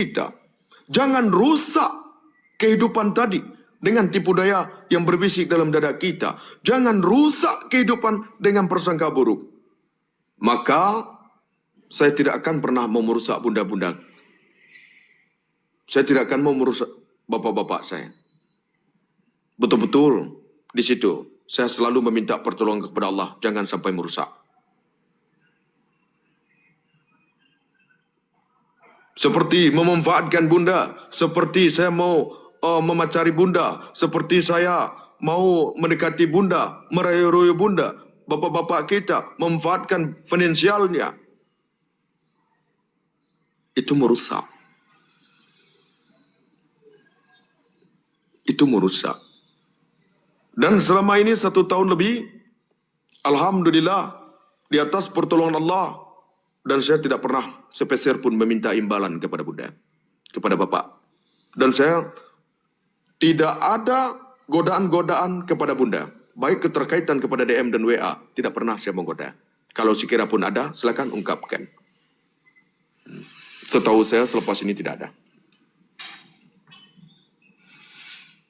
kita. Jangan rusak kehidupan tadi dengan tipu daya yang berbisik dalam dada kita. Jangan rusak kehidupan dengan prasangka buruk. Maka saya tidak akan pernah mau merusak bunda-bunda. Saya tidak akan mau merusak bapak-bapak saya. Betul-betul di situ saya selalu meminta pertolongan kepada Allah, jangan sampai merusak. Seperti memanfaatkan bunda, seperti saya mau memacari bunda, seperti saya mau mendekati bunda, merayu-rayu bunda, bapak-bapak kita memanfaatkan finansialnya. Itu merusak. Itu merusak. Dan selama ini 1 tahun lebih, alhamdulillah, di atas pertolongan Allah, dan saya tidak pernah sepeser pun meminta imbalan kepada bunda, kepada bapak. Dan saya tidak ada godaan-godaan kepada bunda, baik keterkaitan kepada DM dan WA, tidak pernah saya menggoda. Kalau sekira pun ada, silakan ungkapkan. Setahu saya selepas ini tidak ada.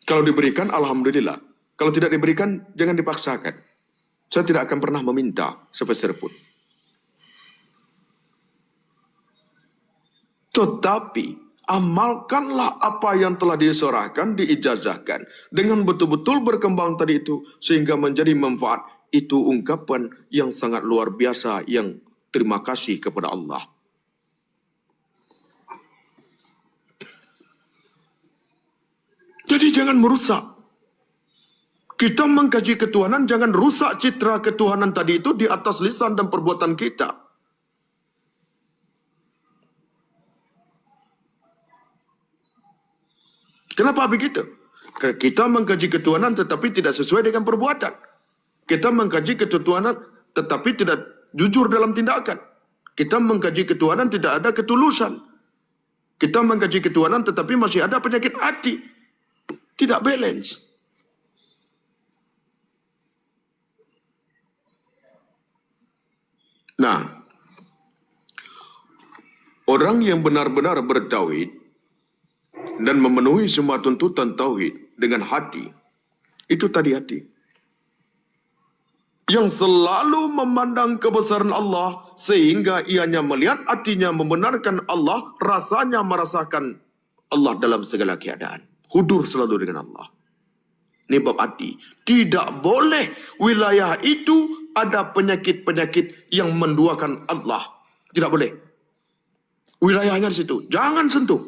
Kalau diberikan, alhamdulillah. Kalau tidak diberikan, jangan dipaksakan. Saya tidak akan pernah meminta sepeser pun. Tetapi, amalkanlah apa yang telah diserahkan, diijazahkan. Dengan betul-betul berkembang tadi itu, sehingga menjadi manfaat. Itu ungkapan yang sangat luar biasa, yang terima kasih kepada Allah. Jadi jangan merusak. Kita mengkaji ketuhanan, jangan rusak citra ketuhanan tadi itu di atas lisan dan perbuatan kita. Kenapa begitu? Kita mengkaji ketuhanan tetapi tidak sesuai dengan perbuatan. Kita mengkaji ketuhanan tetapi tidak jujur dalam tindakan. Kita mengkaji ketuhanan tidak ada ketulusan. Kita mengkaji ketuhanan tetapi masih ada penyakit hati. Tidak balance. Nah, orang yang benar-benar bertauhid dan memenuhi semua tuntutan tauhid dengan hati, itu tadi hati. Yang selalu memandang kebesaran Allah sehingga ianya melihat hatinya membenarkan Allah, rasanya merasakan Allah dalam segala keadaan. Hudur selalu dengan Allah. Ini bab hati. Tidak boleh wilayah itu ada penyakit-penyakit yang menduakan Allah. Tidak boleh. Wilayahnya di situ. Jangan sentuh.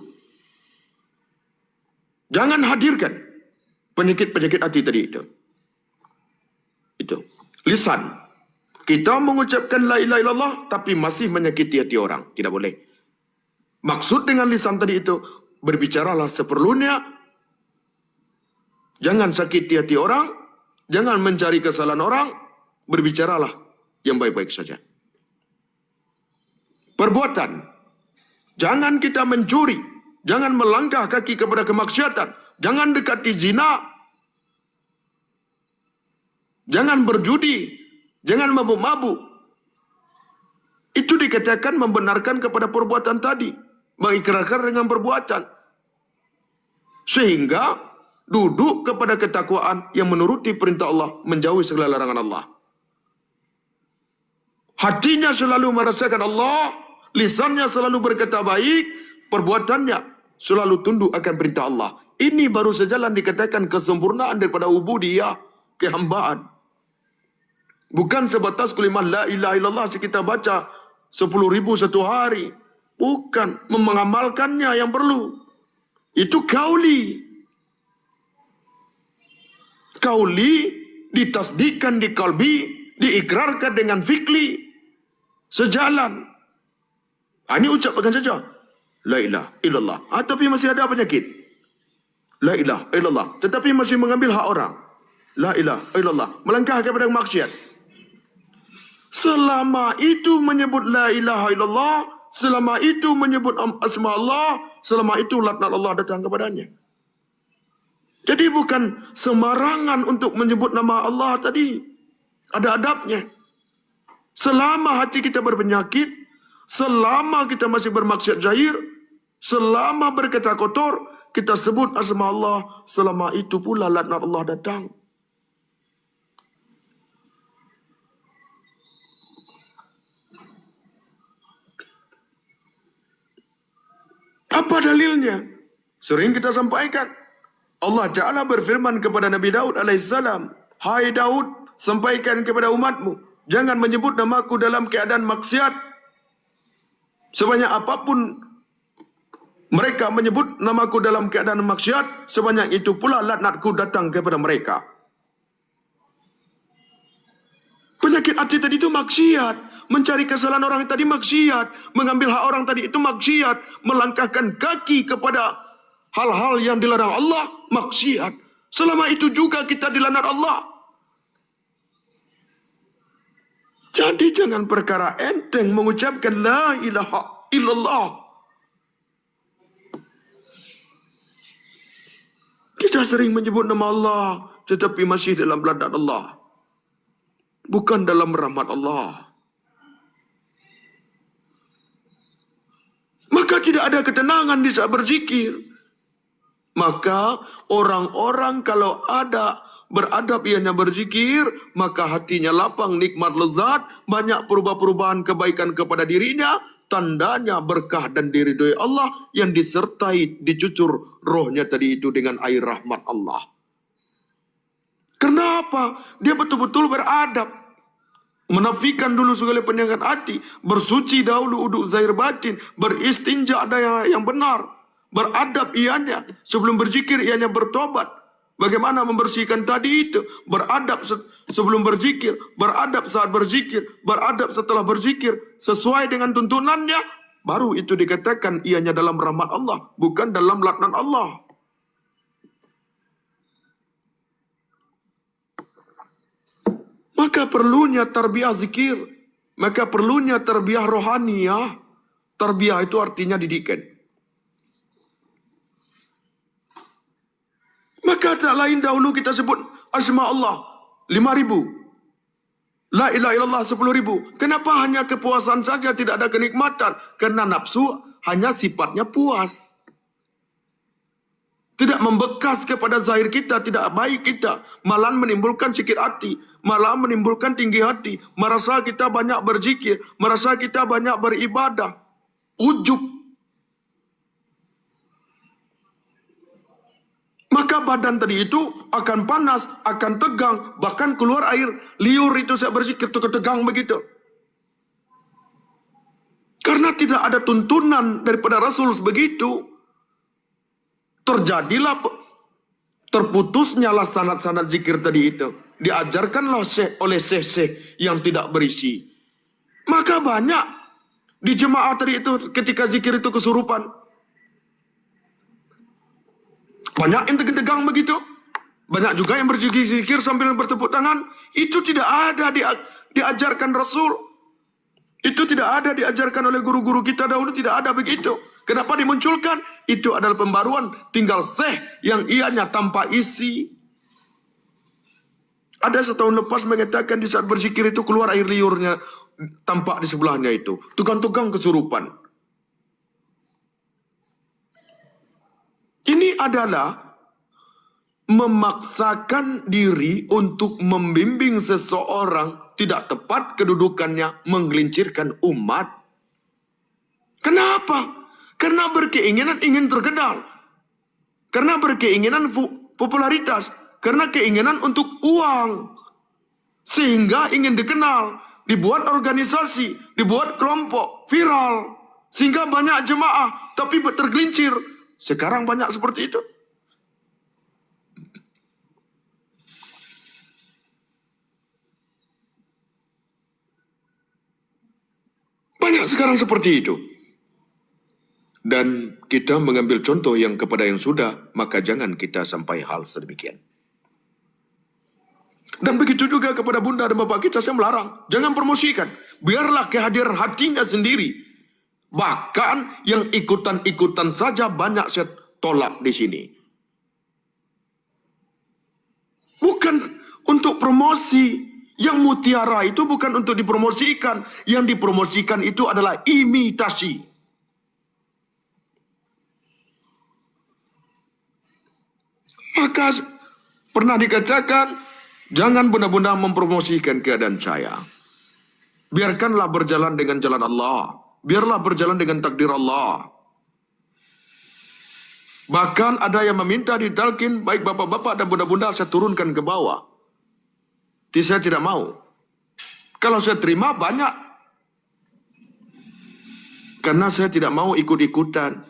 Jangan hadirkan penyakit-penyakit hati tadi itu. Itu. Lisan. Kita mengucapkan la ilaha illallah tapi masih menyakiti hati orang. Tidak boleh. Maksud dengan lisan tadi itu, berbicaralah seperlunya. Jangan sakiti hati orang, jangan mencari kesalahan orang, berbicaralah yang baik-baik saja. Perbuatan, jangan kita mencuri, jangan melangkah kaki kepada kemaksiatan, jangan dekati zina, jangan berjudi, jangan mabuk-mabuk. Itu dikatakan membenarkan kepada perbuatan tadi, mengikrarkan dengan perbuatan. Sehingga duduk kepada ketakwaan yang menuruti perintah Allah, menjauhi segala larangan Allah. Hatinya selalu merasakan Allah, lisannya selalu berkata baik, perbuatannya selalu tunduk akan perintah Allah. Ini baru sejalan dikatakan kesempurnaan daripada ubudiyah, kehambaan. Bukan sebatas kalimat la ilaha illallah kita baca 10.000 satu hari. Bukan, mengamalkannya yang perlu. Itu kauli. Kauli ditasdikkan di kalbi, diikrarkan dengan fikli, sejalan. Ini ucapkan saja la ilaha illallah, tapi masih ada penyakit. La ilaha illallah, tetapi masih mengambil hak orang. La ilaha illallah, melangkah kepada maksiat. Selama itu menyebut la ilaha illallah, selama itu menyebut asma Allah, selama itu laknat Allah datang kepadanya. Jadi bukan semarangan untuk menyebut nama Allah tadi. Ada adabnya. Selama hati kita berpenyakit, selama kita masih bermaksiat zahir, Selama berkata kotor, kita sebut asma Allah, selama itu pula laknat Allah datang. Apa dalilnya? Sering kita sampaikan. Allah Ta'ala berfirman kepada Nabi Daud alaihissalam, "Hai Daud, sampaikan kepada umatmu, jangan menyebut namaku dalam keadaan maksiat. Sebanyak apapun mereka menyebut namaku dalam keadaan maksiat, sebanyak itu pula laknatku datang kepada mereka." Penyakit hati tadi itu maksiat. Mencari kesalahan orang tadi maksiat. Mengambil hak orang tadi itu maksiat. Melangkahkan kaki kepada hal-hal yang dilarang Allah maksiat. Selama itu juga kita dilaknat Allah. Jadi jangan perkara enteng mengucapkan la ilaha illallah. Kita sering menyebut nama Allah, tetapi masih dalam laknat Allah, bukan dalam rahmat Allah. Maka tidak ada ketenangan di saat berzikir. Maka orang-orang kalau ada beradab ianya berzikir, maka hatinya lapang, nikmat, lezat, banyak perubahan-perubahan kebaikan kepada dirinya, tandanya berkah dan diridhoi Allah yang disertai dicucur rohnya tadi itu dengan air rahmat Allah. Kenapa? Dia betul-betul beradab. Menafikan dulu segala penyakit hati. Bersuci dahulu uduk zahir batin. Beristinja ada yang benar. Beradab ianya. Sebelum berzikir ianya bertobat. Bagaimana membersihkan tadi itu? Beradab sebelum berzikir. Beradab saat berzikir. Beradab setelah berzikir. Sesuai dengan tuntunannya. Baru itu dikatakan ianya dalam rahmat Allah. Bukan dalam laknat Allah. Maka perlunya tarbiyah zikir. Maka perlunya tarbiyah rohaniyah. Tarbiyah itu artinya didikan. Maka tak lain dahulu kita sebut asma Allah 5.000. La ilaha illallah 10.000. Kenapa hanya kepuasan saja, tidak ada kenikmatan? Karena nafsu hanya sifatnya puas. Tidak membekas kepada zahir kita, tidak baik kita. Malah menimbulkan sakit hati. Malah menimbulkan tinggi hati. Merasa kita banyak berzikir. Merasa kita banyak beribadah. Ujub. Maka badan tadi itu akan panas, akan tegang. Bahkan keluar air liur itu saya berzikir, tegang begitu. Karena tidak ada tuntunan daripada Rasul begitu. Terjadilah terputusnya lah sanad-sanad zikir tadi itu. Diajarkanlah oleh syekh-syekh yang tidak berisi. Maka banyak di jemaah tadi itu ketika zikir itu kesurupan. Banyak yang tegang begitu. Banyak juga yang berzikir sambil bertepuk tangan. Itu tidak ada diajarkan Rasul. Itu tidak ada diajarkan oleh guru-guru kita dahulu. Tidak ada begitu. Kenapa dimunculkan? Itu adalah pembaruan. Tinggal syekh yang ianya tanpa isi. Ada setahun lepas mengatakan di saat berzikir itu keluar air liurnya. Tampak di sebelahnya itu. Tukang-tukang kesurupan. Ini adalah memaksakan diri untuk membimbing seseorang tidak tepat kedudukannya, menggelincirkan umat. Kenapa? Karena berkeinginan ingin terkenal. Karena berkeinginan popularitas. Karena keinginan untuk uang. Sehingga ingin dikenal. Dibuat organisasi. Dibuat kelompok. Viral. Sehingga banyak jemaah. Tapi tergelincir. Sekarang banyak seperti itu. Banyak sekarang seperti itu. Dan kita mengambil contoh yang kepada yang sudah, maka jangan kita sampai hal sedemikian. Dan begitu juga kepada bunda dan bapak kita, saya melarang. Jangan promosikan. Biarlah kehadiran hatinya sendiri. Bahkan yang ikutan-ikutan saja banyak saya tolak di sini. Bukan untuk promosi. Yang mutiara itu bukan untuk dipromosikan. Yang dipromosikan itu adalah imitasi. Maka pernah dikatakan, jangan benar-benar mempromosikan keadaan saya. Biarkanlah berjalan dengan jalan Allah. Biarlah berjalan dengan takdir Allah. Bahkan ada yang meminta ditalkin, baik bapak-bapak dan bunda-bunda saya turunkan ke bawah. Saya tidak mau. Kalau saya terima banyak. Karena saya tidak mau ikut-ikutan.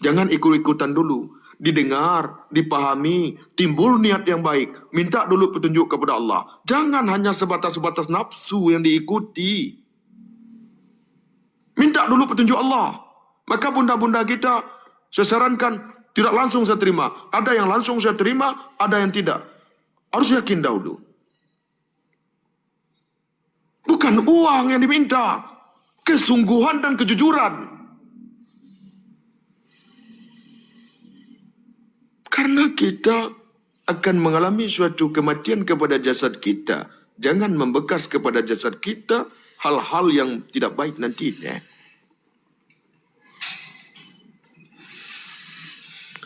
Jangan ikut-ikutan dulu. Didengar, dipahami, timbul niat yang baik. Minta dulu petunjuk kepada Allah. Jangan hanya sebatas-sebatas nafsu yang diikuti. Minta dulu petunjuk Allah. Maka bunda-bunda kita, saya sarankan, tidak langsung saya terima. Ada yang langsung saya terima, ada yang tidak. Harus yakin dahulu. Bukan uang yang diminta. Kesungguhan dan kejujuran. Karena kita akan mengalami suatu kematian kepada jasad kita. Jangan membekas kepada jasad kita hal-hal yang tidak baik nantinya.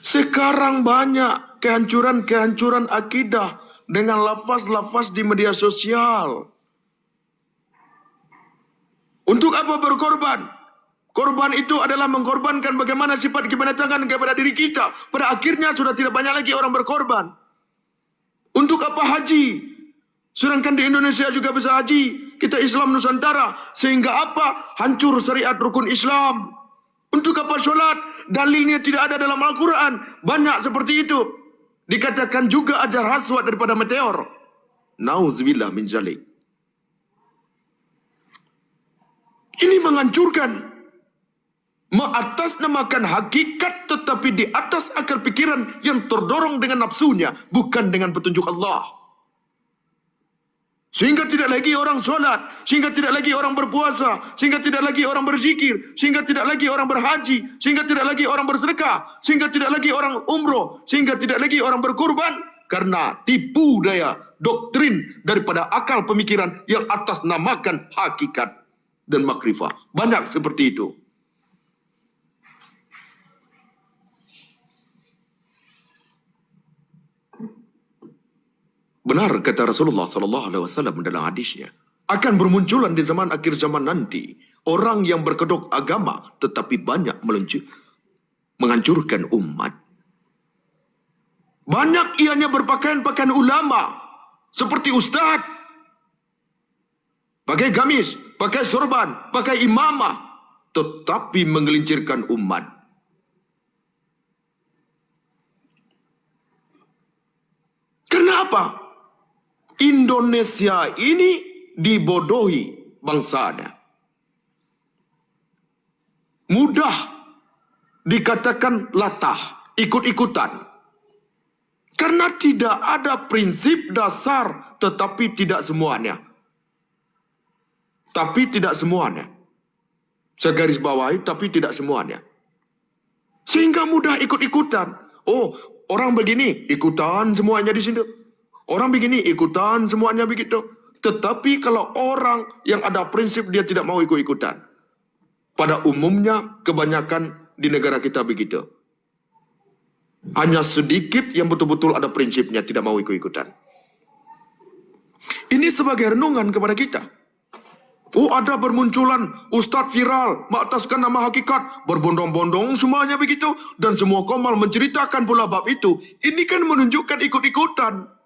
Sekarang banyak kehancuran-kehancuran akidah dengan lafaz-lafaz di media sosial. Untuk apa berkorban? Korban itu adalah mengkorbankan bagaimana sifat kebenatangan kepada diri kita. Pada akhirnya sudah tidak banyak lagi orang berkorban. Untuk apa haji? Sedangkan di Indonesia juga bisa haji. Kita Islam Nusantara. Sehingga apa? Hancur syariat rukun Islam. Untuk apa sholat? Dalilnya tidak ada dalam Al-Quran. Banyak seperti itu. Dikatakan juga ajar haswat daripada meteor. Nauzubillah min zalik. Ini menghancurkan. Mengatasnamakan hakikat tetapi di atas akal pikiran yang terdorong dengan nafsunya, bukan dengan petunjuk Allah. Sehingga tidak lagi orang sholat, sehingga tidak lagi orang berpuasa, sehingga tidak lagi orang berzikir, sehingga tidak lagi orang berhaji, sehingga tidak lagi orang bersedekah, sehingga tidak lagi orang umroh, sehingga tidak lagi orang berkurban, karena tipu daya doktrin daripada akal pemikiran yang atas namakan hakikat dan makrifah. Banyak seperti itu. Benar kata Rasulullah SAW dalam hadisnya, akan bermunculan di zaman akhir zaman nanti orang yang berkedok agama tetapi banyak menghancurkan umat. Banyak ianya berpakaian-pakaian ulama seperti ustaz, pakai gamis, pakai sorban, pakai imamah, tetapi menggelincirkan umat. Kenapa? Indonesia ini dibodohi bangsanya. Mudah dikatakan latah, ikut-ikutan. Karena tidak ada prinsip dasar, tetapi tidak semuanya. Tapi tidak semuanya. Saya garis bawahi, tapi tidak semuanya. Sehingga mudah ikut-ikutan. Oh, orang begini, ikutan semuanya di sini. Orang begini, ikutan semuanya begitu. Tetapi kalau orang yang ada prinsip, dia tidak mau ikut-ikutan. Pada umumnya, kebanyakan di negara kita begitu. Hanya sedikit yang betul-betul ada prinsipnya, tidak mau ikut-ikutan. Ini sebagai renungan kepada kita. Oh, ada bermunculan ustadz viral, mengataskan nama hakikat, berbondong-bondong semuanya begitu. Dan semua komal menceritakan pula bab itu. Ini kan menunjukkan ikut-ikutan.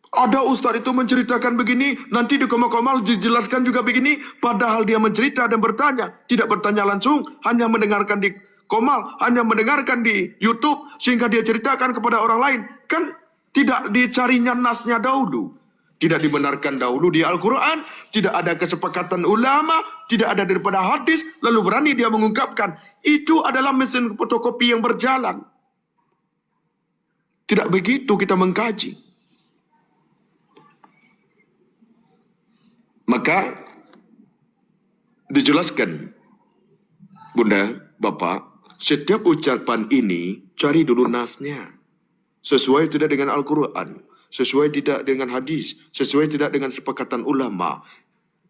Ada ustaz itu menceritakan begini, nanti di komal-komal dijelaskan juga begini, padahal dia mencerita dan bertanya, tidak bertanya langsung, hanya mendengarkan di komal, hanya mendengarkan di YouTube, sehingga dia ceritakan kepada orang lain. Kan tidak dicarinya nasnya dahulu, tidak dibenarkan dahulu di Al-Quran, tidak ada kesepakatan ulama, tidak ada daripada hadis, lalu berani dia mengungkapkan. Itu adalah mesin fotokopi yang berjalan. Tidak begitu kita mengkaji. Maka dijelaskan, Bunda, Bapak, setiap ucapan ini cari dulu nasnya. Sesuai tidak dengan Al-Quran, sesuai tidak dengan hadis, sesuai tidak dengan sepakatan ulama.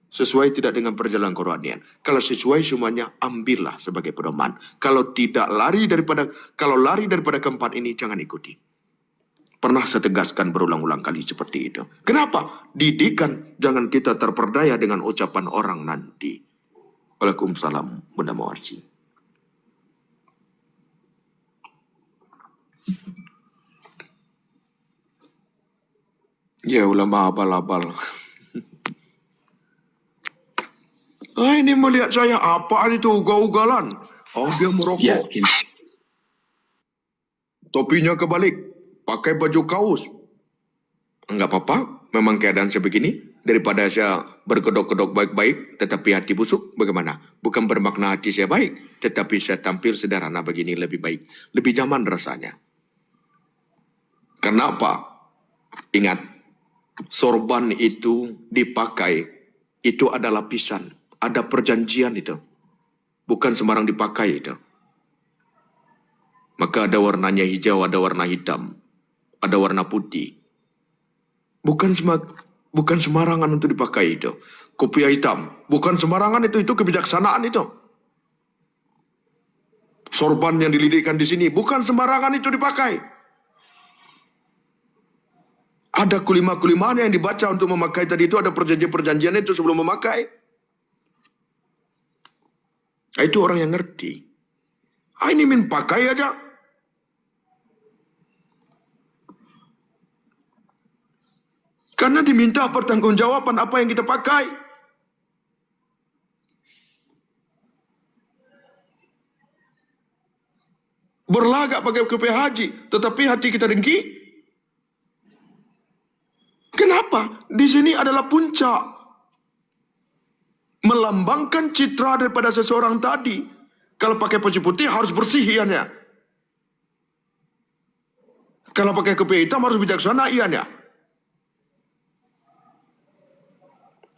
Sesuai tidak dengan perjalanan kerohanian. Kalau sesuai semuanya, ambillah sebagai pedoman. Kalau lari daripada keempat ini, jangan ikuti. Pernah saya tegaskan berulang-ulang kali seperti itu. Kenapa? Didikan, jangan kita terperdaya dengan ucapan orang nanti. Waalaikumsalam, Bunda Mawarsi. Ya ulama abal-abal. Ini melihat saya, apa itu ugal-ugalan? Oh, dia merokok. Yakin. Topinya kebalik, pakai baju kaos. Enggak apa-apa, memang keadaan sebegini. Daripada saya berkedok-kedok baik-baik, tetapi hati busuk, bagaimana? Bukan bermakna hati saya baik, tetapi saya tampil sederhana begini lebih baik. Lebih nyaman rasanya. Kenapa? Ingat, sorban itu dipakai, itu ada lapisan. Ada perjanjian itu. Bukan sembarang dipakai itu. Maka ada warnanya hijau, ada warna hitam. Ada warna putih. Bukan sembarangan untuk dipakai itu. Kopiah hitam. Bukan sembarangan itu kebijaksanaan itu. Sorban yang dilidikkan di sini. Bukan sembarangan itu dipakai. Ada kulima-kulimaan yang dibaca untuk memakai tadi itu. Ada perjanjian-perjanjian itu sebelum memakai. Itu orang yang ngerti. Ini pakai aja. Karena diminta pertanggungjawaban apa yang kita pakai. Berlagak pakai kopiah haji, tetapi hati kita dengki. Kenapa? Di sini adalah puncak. Melambangkan citra daripada seseorang tadi. Kalau pakai baju putih harus bersih ianya. Kalau pakai kopiah hitam harus bijaksana ianya.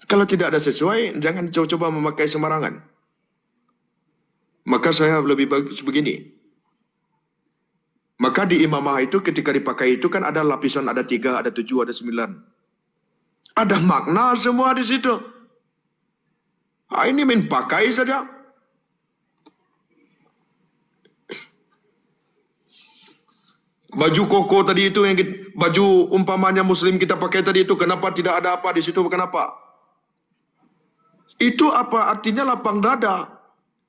Kalau tidak ada sesuai, jangan coba-coba memakai sembarangan. Maka saya lebih bagus begini. Maka di imamah itu ketika dipakai itu kan ada lapisan, ada 3, ada 7, ada 9. Ada makna semua di situ. Ini pakai saja. Baju koko tadi itu, baju umpamanya muslim kita pakai tadi itu, kenapa tidak ada apa di situ? Kenapa? Itu apa artinya lapang dada?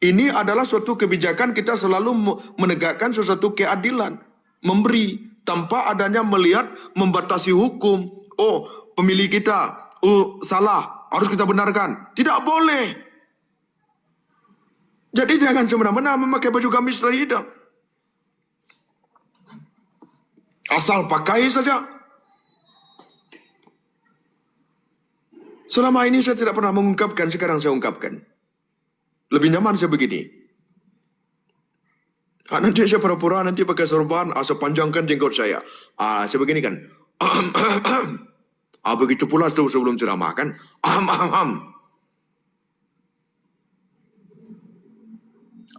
Ini adalah suatu kebijakan kita selalu menegakkan sesuatu keadilan. Memberi tanpa adanya melihat membatasi hukum. Oh, pemilih kita, salah, harus kita benarkan. Tidak boleh. Jadi jangan semena-mena memakai baju gamis tadi itu. Asal pakai saja. Selama ini saya tidak pernah mengungkapkan, sekarang saya ungkapkan. Lebih nyaman saya begini. Nanti saya pura-pura nanti pakai sorban, saya panjangkan jenggot saya. Saya begini kan. Begitu pula sebelum ceramah kan.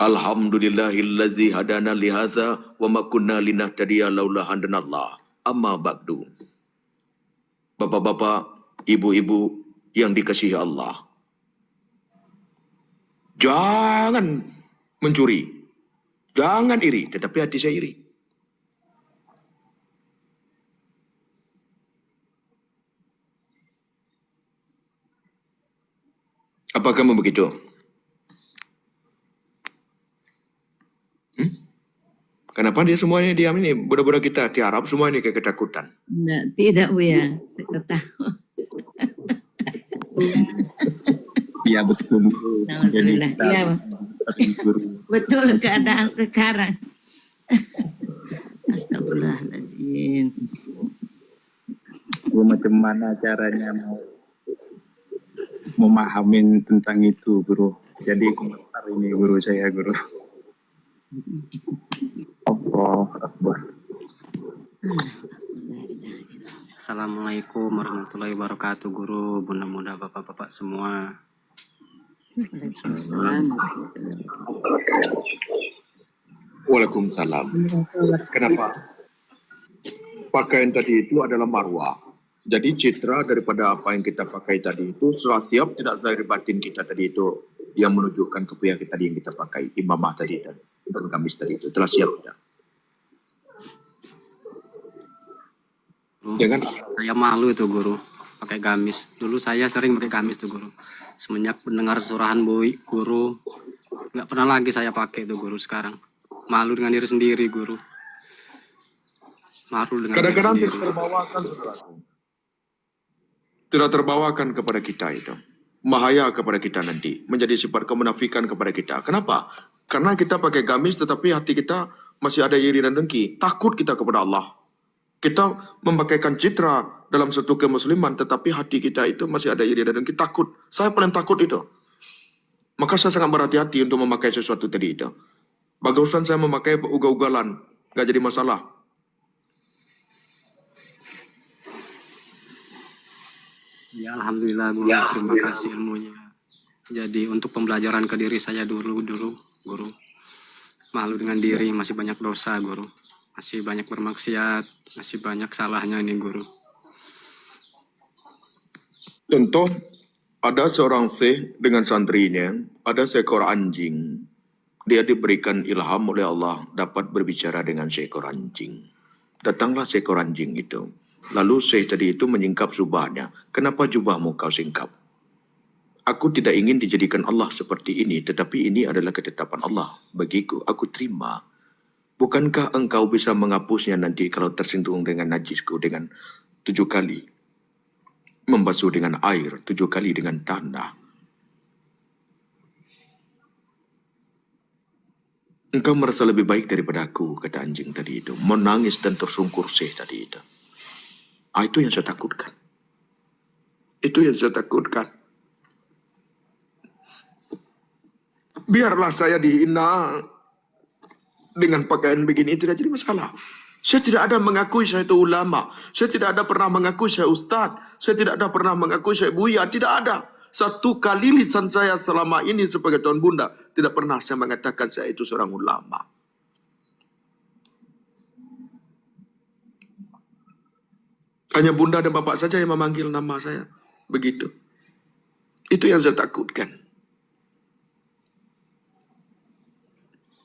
Alhamdulillahilladzi hadana lihadza wa ma kunna linahtadiya laula hadanallah. Amma ba'du. Bapak-bapak, ibu-ibu yang dikasihi Allah. Jangan mencuri. Jangan iri, tetapi hati saya iri. Apakah kamu begitu? Kenapa dia semuanya diam ini? Budak-budak kita tiarap semua ini kayak ketakutan. Tidak, Buya. Saya tahu. Iya betul. Alhamdulillah. Iya, betul keadaan sekarang. Astagfirullahaladzim. Macam mana caranya mau memahamin tentang itu, Guru? Jadi komentar ini Guru saya, Guru. Allah Akbar. Assalamualaikum warahmatullahi wabarakatuh, Guru, bunda-bunda, bapak-bapak semua. Waalaikumsalam. Kenapa? Pakaian tadi itu adalah marwah. Jadi citra daripada apa yang kita pakai tadi itu sudah siap tidak zahir batin kita tadi itu yang menunjukkan ke pihak kita tadi yang kita pakai imamah tadi dan gamis tadi itu telah siap tidak? Guru, Jangan saya malu itu guru pakai gamis. Dulu saya sering pakai gamis tuh guru. Semenjak mendengar surahan Boy, guru nggak pernah lagi saya pakai tuh guru sekarang. Malu dengan diri sendiri guru. Malu dengan diri kadang-kadang sendiri. tidak terbawakan saudaraku. Tidak terbawakan kepada kita itu. Bahaya kepada kita nanti. Menjadi sifat kemunafikan kepada kita. Kenapa? Karena kita pakai gamis tetapi hati kita masih ada iri dan dengki. Takut kita kepada Allah. Kita memakaikan citra dalam satu kemusliman tetapi hati kita itu masih ada iri dan dengki. Takut. Saya paling takut itu. Maka saya sangat berhati-hati untuk memakai sesuatu tadi itu. Bagusan saya memakai ugal-ugalan. Gak jadi masalah. Ya alhamdulillah guru, terima kasih ilmunya. Jadi untuk pembelajaran ke diri saya dulu guru. Malu dengan diri, masih banyak dosa guru. Masih banyak bermaksiat, masih banyak salahnya ini guru. Contoh, ada seorang syekh dengan santrinya, ada seekor anjing. Dia diberikan ilham oleh Allah dapat berbicara dengan seekor anjing. Datanglah seekor anjing itu. Lalu syekh tadi itu menyingkap jubahnya. Kenapa jubahmu kau singkap? Aku tidak ingin dijadikan Allah seperti ini, tetapi ini adalah ketetapan Allah bagiku. Aku terima. Bukankah engkau bisa menghapusnya nanti kalau tersentuh dengan najisku dengan 7 kali? Membasuh dengan air, 7 kali dengan tanah. Engkau merasa lebih baik daripada aku, kata anjing tadi itu. Menangis dan tersungkur syekh tadi itu. Itu yang saya takutkan. Itu yang saya takutkan. Biarlah saya dihina dengan pakaian begini, tidak jadi masalah. Saya tidak ada mengakui saya itu ulama. Saya tidak ada pernah mengakui saya ustaz. Saya tidak ada pernah mengakui saya buya. Tidak ada. Satu kali lisan saya selama ini sebagai tuan bunda, tidak pernah saya mengatakan saya itu seorang ulama. Hanya bunda dan bapak saja yang memanggil nama saya. Begitu. Itu yang saya takutkan.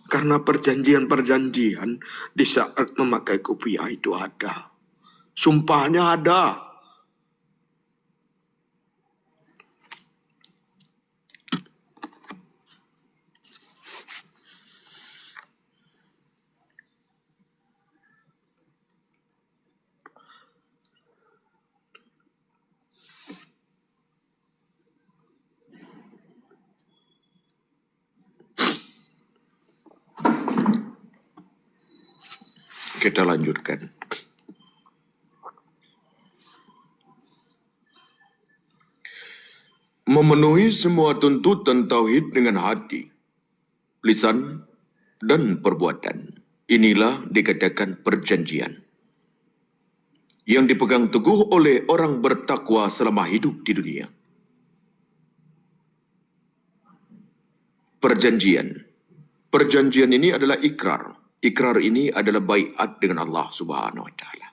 Karena perjanjian-perjanjian di saat memakai kopiah itu ada. Sumpahnya ada. Kita lanjutkan. Memenuhi semua tuntutan tauhid dengan hati, lisan, dan perbuatan. Inilah dikatakan perjanjian yang dipegang teguh oleh orang bertakwa selama hidup di dunia. Perjanjian. Perjanjian ini adalah ikrar. Ikrar ini adalah baiat dengan Allah Subhanahu wa taala.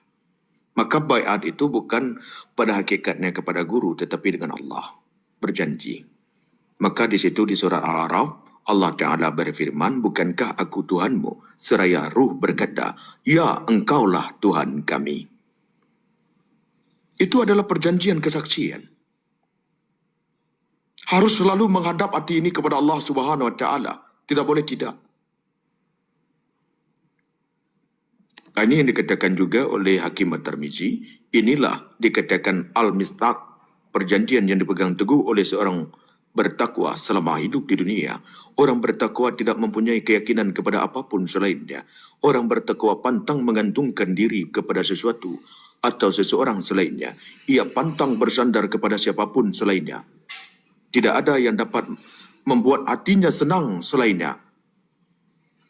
Maka baiat itu bukan pada hakikatnya kepada guru tetapi dengan Allah, berjanji. Maka di situ di surah Al-A'raf Allah Taala berfirman, bukankah aku Tuhanmu? Seraya ruh berkata, ya engkaulah Tuhan kami. Itu adalah perjanjian kesaksian. Harus selalu menghadap hati ini kepada Allah Subhanahu wa taala. Tidak boleh tidak. Ini yang dikatakan juga oleh Hakim At-Tirmizi. Inilah dikatakan al-mistaq, perjanjian yang dipegang teguh oleh seorang bertakwa selama hidup di dunia. Orang bertakwa tidak mempunyai keyakinan kepada apapun selainnya. Orang bertakwa pantang menggantungkan diri kepada sesuatu atau seseorang selainnya. Ia pantang bersandar kepada siapapun selainnya. Tidak ada yang dapat membuat hatinya senang selainnya.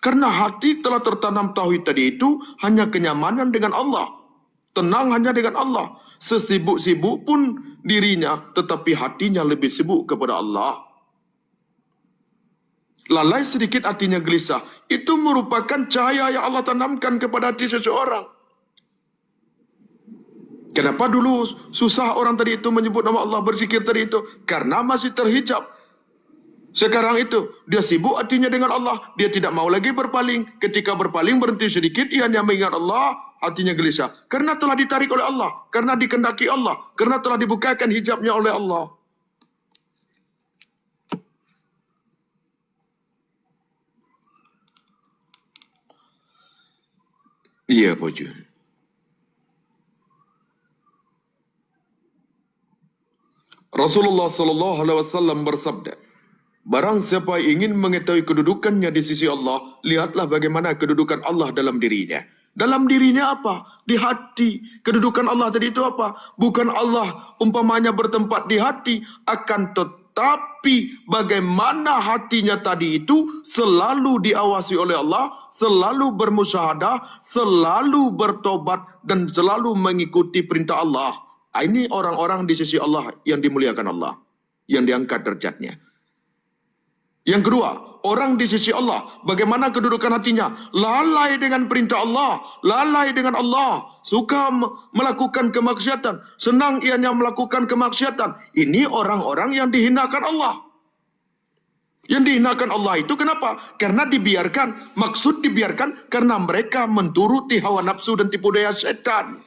Karena hati telah tertanam tauhid tadi itu hanya kenyamanan dengan Allah. Tenang hanya dengan Allah. Sesibuk-sibuk pun dirinya, tetapi hatinya lebih sibuk kepada Allah. Lalai sedikit hatinya gelisah. Itu merupakan cahaya yang Allah tanamkan kepada hati seseorang. Kenapa dulu susah orang tadi itu menyebut nama Allah, berzikir tadi itu? Karena masih terhijab. Sekarang itu, dia sibuk hatinya dengan Allah. Dia tidak mau lagi berpaling. Ketika berpaling berhenti sedikit, ia hanya mengingat Allah, hatinya gelisah. Karena telah ditarik oleh Allah. Karena dikendaki Allah. Karena telah dibukakan hijabnya oleh Allah. Iya, Poju. Rasulullah sallallahu alaihi wasallam bersabda, barang siapa ingin mengetahui kedudukannya di sisi Allah, lihatlah bagaimana kedudukan Allah dalam dirinya. Dalam dirinya apa? Di hati. Kedudukan Allah tadi itu apa? Bukan Allah umpamanya bertempat di hati, akan tetapi bagaimana hatinya tadi itu selalu diawasi oleh Allah, selalu bermusyahadah, selalu bertobat dan selalu mengikuti perintah Allah. Ini orang-orang di sisi Allah yang dimuliakan Allah, yang diangkat derajatnya. Yang kedua, orang di sisi Allah, bagaimana kedudukan hatinya? Lalai dengan perintah Allah, lalai dengan Allah, suka melakukan kemaksiatan, senang ianya melakukan kemaksiatan. Ini orang-orang yang dihinakan Allah. Yang dihinakan Allah itu kenapa? Karena dibiarkan, maksud dibiarkan karena mereka menturuti hawa nafsu dan tipu daya setan.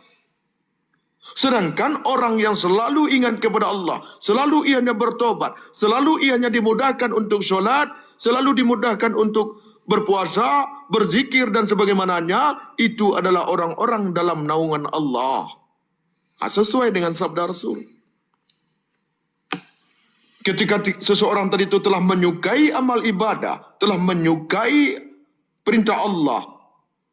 Sedangkan orang yang selalu ingat kepada Allah, selalu ianya bertobat, selalu ianya dimudahkan untuk sholat, selalu dimudahkan untuk berpuasa, berzikir dan sebagaimananya, itu adalah orang-orang dalam naungan Allah. Sesuai dengan sabda Rasul. Ketika seseorang tadi itu telah menyukai amal ibadah, telah menyukai perintah Allah,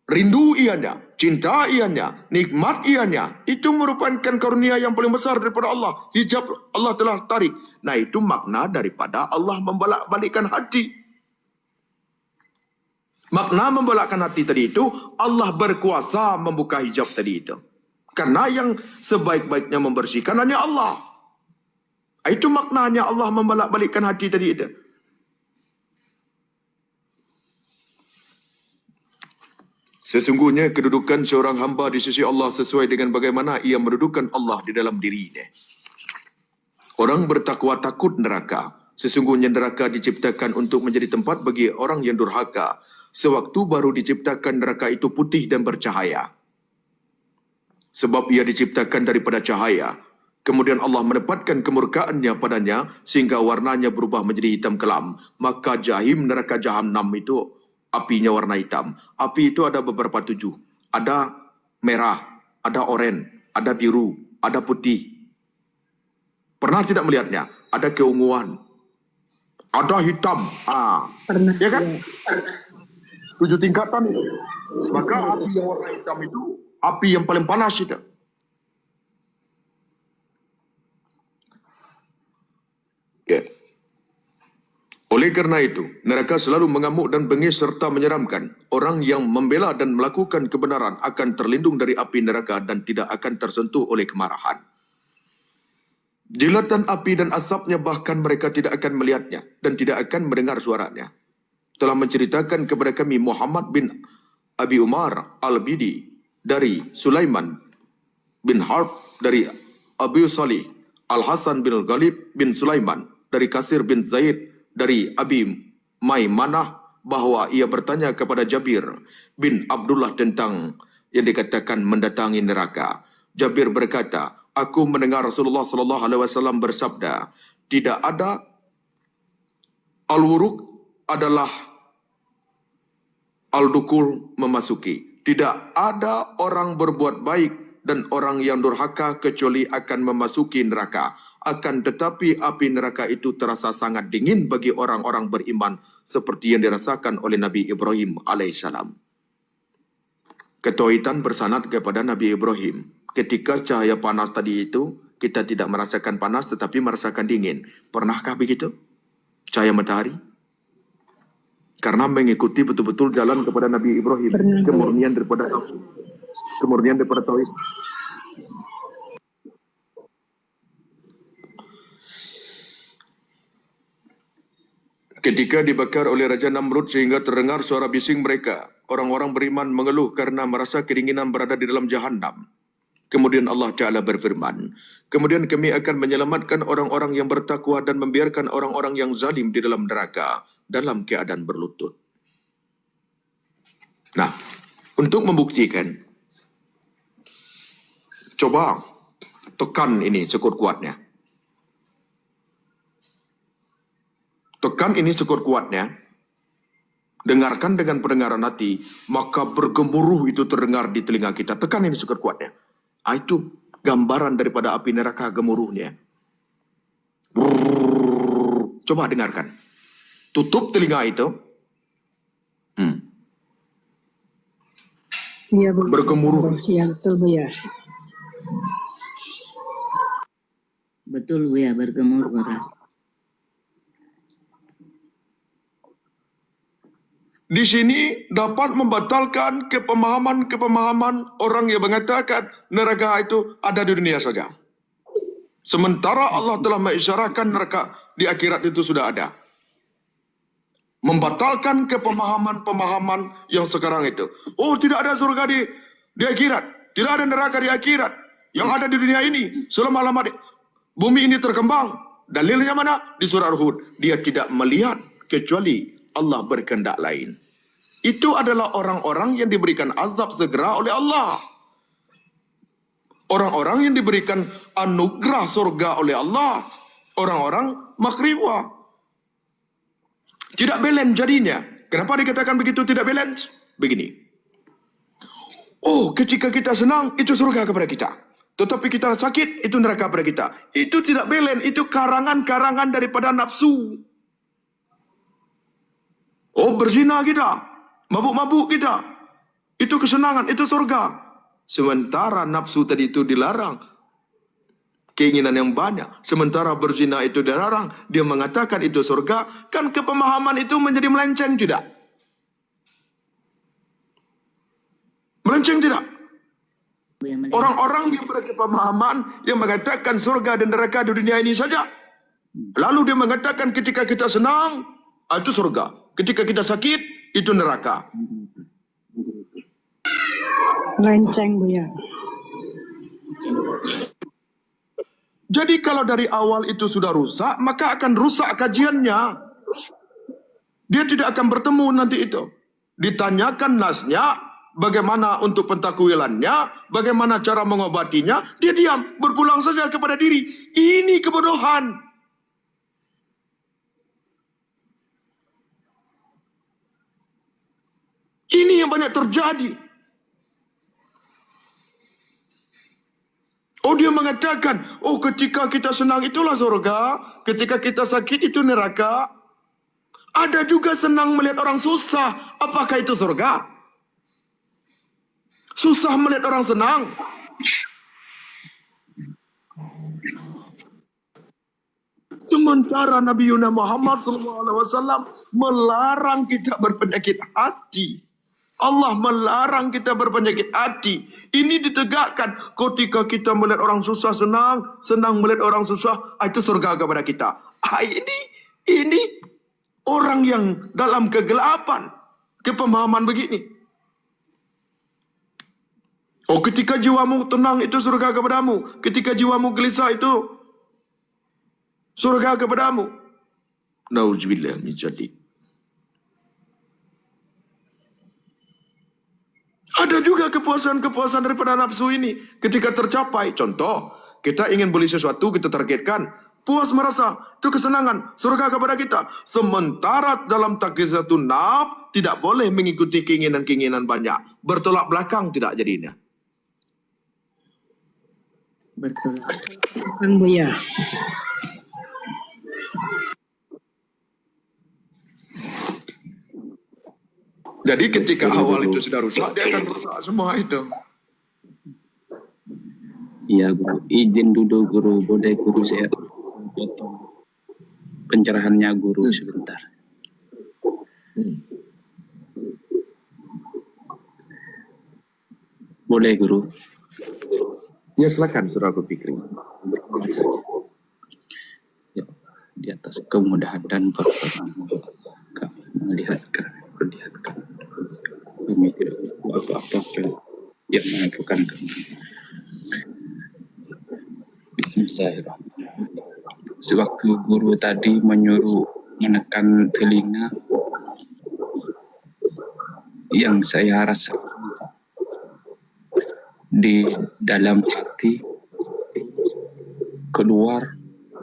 rindu ianya, cinta ianya, nikmat ianya, itu merupakan karunia yang paling besar daripada Allah. Hijab Allah telah tarik. Nah, itu makna daripada Allah membolak-balikkan hati. Makna membolakkan hati tadi itu, Allah berkuasa membuka hijab tadi itu. Karena yang sebaik-baiknya membersihkan hanya Allah. Itu maknanya Allah membolak-balikkan hati tadi itu. Sesungguhnya kedudukan seorang hamba di sisi Allah sesuai dengan bagaimana ia mendudukan Allah di dalam dirinya. Orang bertakwa takut neraka. Sesungguhnya neraka diciptakan untuk menjadi tempat bagi orang yang durhaka. Sewaktu baru diciptakan neraka itu putih dan bercahaya. Sebab ia diciptakan daripada cahaya. Kemudian Allah menempatkan kemurkaannya padanya sehingga warnanya berubah menjadi hitam kelam. Maka jahim neraka Jahannam itu apinya warna hitam. Api itu ada beberapa tujuh. Ada merah, ada oranye, ada biru, ada putih. Pernah tidak melihatnya? Ada keunguan. Ada hitam. Pernah. Ya kan? 7 tingkatan itu. Maka api yang warna hitam itu api yang paling panas itu. Ya. Oleh karena itu, neraka selalu mengamuk dan bengis serta menyeramkan. Orang yang membela dan melakukan kebenaran akan terlindung dari api neraka dan tidak akan tersentuh oleh kemarahan. Jilatan api dan asapnya bahkan mereka tidak akan melihatnya dan tidak akan mendengar suaranya. Telah menceritakan kepada kami Muhammad bin Abi Umar Al-Bidi dari Sulaiman bin Harb dari Abu Salih Al-Hasan bin Ghalib bin Sulaiman dari Kasir bin Zaid dari Abi Maimanah bahawa ia bertanya kepada Jabir bin Abdullah tentang yang dikatakan mendatangi neraka. Jabir berkata, aku mendengar Rasulullah sallallahu alaihi wasallam bersabda, tidak ada al-wuruk adalah al-dukul memasuki. Tidak ada orang berbuat baik dan orang yang durhaka kecuali akan memasuki neraka. Akan tetapi api neraka itu terasa sangat dingin bagi orang-orang beriman seperti yang dirasakan oleh Nabi Ibrahim alaihissalam. Ketauhidan bersanad kepada Nabi Ibrahim. Ketika cahaya panas tadi itu, kita tidak merasakan panas tetapi merasakan dingin. Pernahkah begitu? Cahaya matahari? Karena mengikuti betul-betul jalan kepada Nabi Ibrahim. Kemurnian daripada tauhid. Kemurnian daripada tauhid. Ketika dibakar oleh Raja Namrud sehingga terdengar suara bising mereka, orang-orang beriman mengeluh karena merasa kedinginan berada di dalam Jahannam. Kemudian Allah Ta'ala berfirman, kemudian kami akan menyelamatkan orang-orang yang bertakwa dan membiarkan orang-orang yang zalim di dalam neraka dalam keadaan berlutut. Nah, untuk membuktikan, coba tekan ini sekuat-kuatnya. Tekan ini sekuat-kuatnya. Dengarkan dengan pendengaran hati, maka bergemuruh itu terdengar di telinga kita. Tekan ini sekuat-kuatnya. Itu gambaran daripada api neraka gemuruhnya. Brrr. Coba dengarkan. Tutup telinga itu. Ya, Bu. Bergemuruh. Ya, betul Bu ya. Betul Bu ya, bergemuruh. Di sini dapat membatalkan kepemahaman orang yang mengatakan neraka itu ada di dunia saja. Sementara Allah telah mengisyaratkan neraka di akhirat itu sudah ada. Membatalkan kepemahaman yang sekarang itu. Oh, tidak ada surga di akhirat. Tidak ada neraka di akhirat. Yang ada di dunia ini selama-lama bumi ini terkembang. Dalilnya mana? Di surah Hud. Dia tidak melihat kecuali Allah berkehendak lain. Itu adalah orang-orang yang diberikan azab segera oleh Allah. Orang-orang yang diberikan anugerah surga oleh Allah. Orang-orang makrifah. Tidak balance jadinya. Kenapa dikatakan begitu tidak balance? Begini. Oh, ketika kita senang, itu surga kepada kita. Tetapi kita sakit, itu neraka kepada kita. Itu tidak balance. Itu karangan-karangan daripada nafsu. Oh, berzina kita, mabuk-mabuk kita, itu kesenangan, itu surga. Sementara nafsu tadi itu dilarang, keinginan yang banyak. Sementara berzina itu dilarang, dia mengatakan itu surga. Kan kepemahaman itu menjadi melenceng tidak? Melenceng tidak? Orang-orang yang berkepemahaman yang mengatakan surga dan neraka di dunia ini saja. Lalu dia mengatakan ketika kita senang, itu surga. Ketika kita sakit, itu neraka. Lenceng Bu ya. Jadi kalau dari awal itu sudah rusak, maka akan rusak kajiannya. Dia tidak akan bertemu nanti itu. Ditanyakan nasnya, bagaimana untuk pentakwilannya, bagaimana cara mengobatinya, dia diam, berpulang saja kepada diri. Ini kebodohan. Ini yang banyak terjadi. Oh, dia mengatakan, oh ketika kita senang itulah surga, ketika kita sakit itu neraka. Ada juga senang melihat orang susah. Apakah itu surga? Susah melihat orang senang. Sementara Nabi Muhammad SAW melarang kita berpenyakit hati. Allah melarang kita berpenyakit hati. Ini ditegakkan ketika kita melihat orang susah senang, senang melihat orang susah, itu surga kepada kita. Ini orang yang dalam kegelapan, kepemahaman begini. Oh, ketika jiwamu tenang itu surga kepadamu. Ketika jiwamu gelisah itu surga kepadamu. Nauzubillah min dzalik. Ada juga kepuasan-kepuasan daripada nafsu ini ketika tercapai. Contoh, kita ingin beli sesuatu, kita targetkan, puas merasa, itu kesenangan, surga kepada kita. Sementara dalam taqiyatun nafs tidak boleh mengikuti keinginan-keinginan banyak. Bertolak belakang tidak jadinya. Betul. Kan Bu ya. Jadi ketika awal itu sudah rusak, dia akan rusak semua itu. Iya Guru, izin dulu Guru, boleh Guru saya potong pencerahannya Guru sebentar. Boleh Guru? Ya silakan Saudara Fikri. Ya, di atas kemudahan dan pertolongan kami melihatkan, kami tidak apa-apa yang mengajukan kami. Bismillahirrahmanirrahim. Sewaktu guru tadi menyuruh menekan telinga, yang saya rasa di dalam hati keluar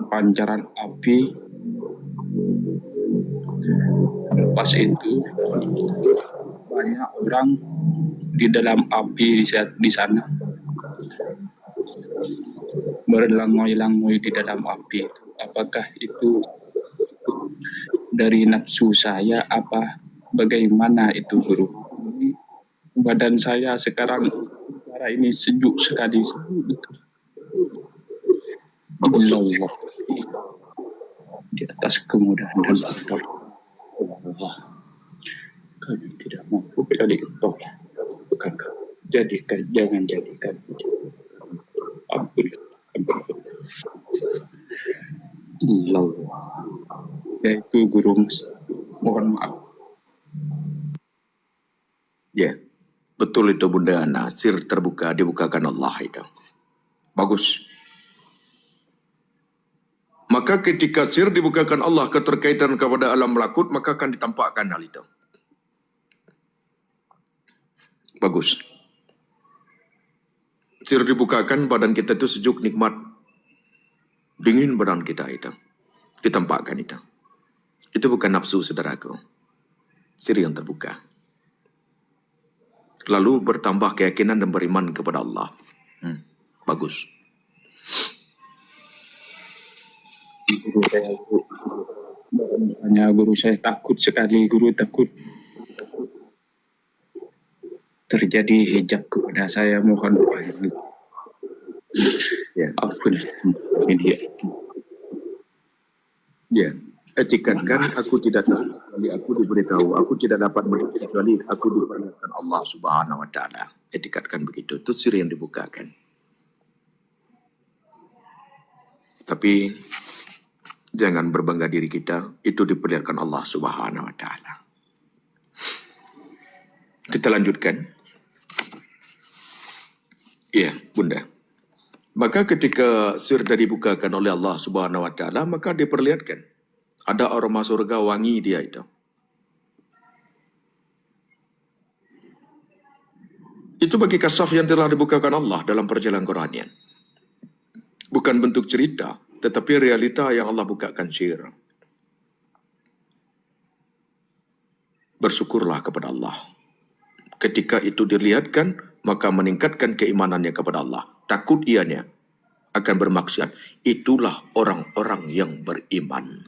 pancaran api. Pas itu banyak orang di dalam api di sana berlangoy-langoy di dalam api. Apakah itu dari nafsu saya apa bagaimana itu guru? Badan saya sekarang ini sejuk sekali. Allah di atas kemudahan dan berkat Allah. Kami tidak mampu kali tolong. Bukankah jangan jadikan ampun. Allah. Yaitu guru, mohon maaf. Ya, betul itu Bunda Ana. Sir terbuka, dibukakan Allah itu. Bagus. Maka ketika sir dibukakan Allah keterkaitan kepada alam melakut, maka akan ditampakkan hal itu. Bagus. Sir dibukakan, badan kita itu sejuk, nikmat. Dingin badan kita itu. Ditampakkan itu. Itu bukan nafsu, saudaraku. Sir yang terbuka. Lalu bertambah keyakinan dan beriman kepada Allah. Bagus. Guru saya takut sekali, guru takut terjadi hijab kepada saya, mohon doa. Ya. Ampun. Ini Ya, etikatkan aku tidak tahu. Kecuali aku diberitahu, aku tidak dapat melihat kecuali aku diperlihatkan Allah Subhanahu Wa Taala. Etikatkan begitu. Itu sir yang dibukakan. Tapi jangan berbangga diri kita, itu diperlihatkan Allah Subhanahu Wa Taala. Kita lanjutkan. Iya, Bunda. Maka ketika sir dibukakan oleh Allah Subhanahu Wa Taala, maka diperlihatkan ada aroma surga wangi dia itu. Itu bagi kasaf yang telah dibukakan Allah dalam perjalanan Quranian. Bukan bentuk cerita, tetapi realita yang Allah bukakan sir. Bersyukurlah kepada Allah. Ketika itu dilihatkan, maka meningkatkan keimanannya kepada Allah. Takut ianya akan bermaksiat. Itulah orang-orang yang beriman.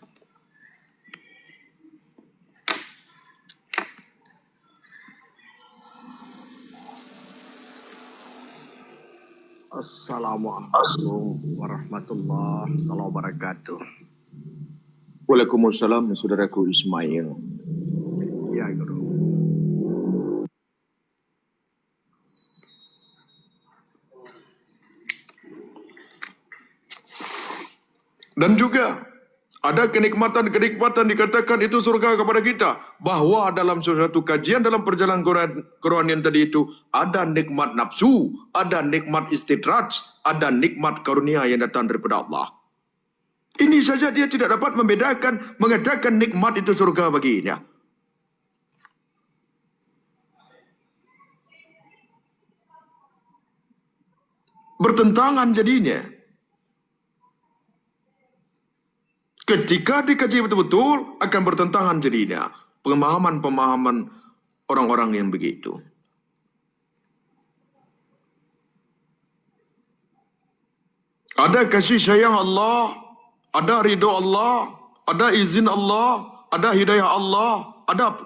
Assalamualaikum warahmatullahi wabarakatuh. Waalaikumsalam, saudaraku Ismail. Ya, Guru. Dan juga ada kenikmatan-kenikmatan dikatakan itu surga kepada kita. Bahwa dalam suatu kajian dalam perjalanan Quranian tadi itu ada nikmat nafsu, ada nikmat istidraj, ada nikmat karunia yang datang daripada Allah. Ini saja dia tidak dapat mengatakan nikmat itu surga baginya. Bertentangan jadinya. Ketika dikaji betul-betul akan bertentangan jadinya. Pemahaman-pemahaman orang-orang yang begitu. Ada kasih sayang Allah, ada ridho Allah, ada izin Allah, ada hidayah Allah, ada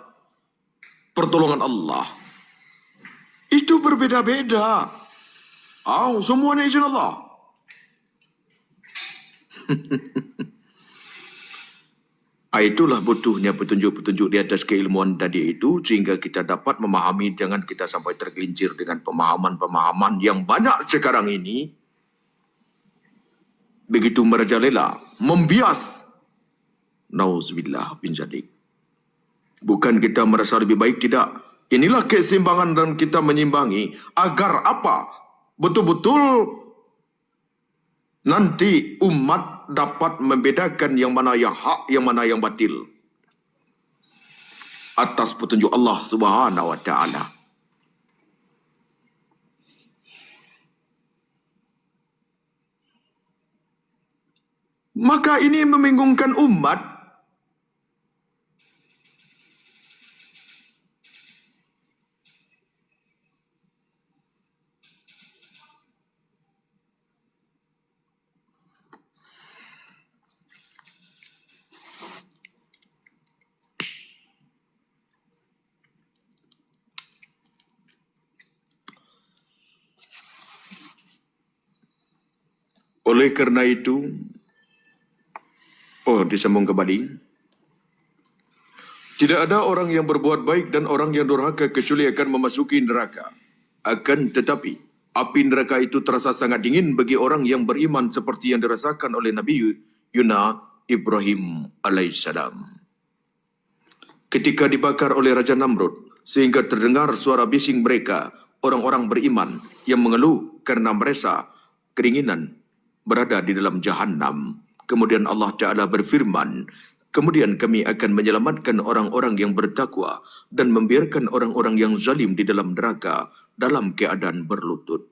pertolongan Allah. Itu berbeda-beda. Semuanya izin Allah. Itulah butuhnya petunjuk-petunjuk di atas keilmuan tadi itu, sehingga kita dapat memahami, jangan kita sampai tergelincir dengan pemahaman-pemahaman yang banyak sekarang ini. Begitu merajalela, membias. Nauzubillah bin zalik. Bukan kita merasa lebih baik, tidak. Inilah keseimbangan dan kita menyimbangi. Agar apa? Betul-betul nanti umat dapat membedakan yang mana yang hak, yang mana yang batil. Atas petunjuk Allah Subhanahu wa taala. Maka ini membingungkan umat. Oleh kerana itu, disambung kembali. Tidak ada orang yang berbuat baik dan orang yang durhaka kecuali akan memasuki neraka. Akan tetapi, api neraka itu terasa sangat dingin bagi orang yang beriman seperti yang dirasakan oleh Nabi Yuna Ibrahim alaihissalam. Ketika dibakar oleh Raja Namrud, sehingga terdengar suara bising mereka, orang-orang beriman yang mengeluh kerana merasa keringinan berada di dalam Jahannam. Kemudian Allah Ta'ala berfirman, kemudian kami akan menyelamatkan orang-orang yang bertakwa dan membiarkan orang-orang yang zalim di dalam neraka dalam keadaan berlutut.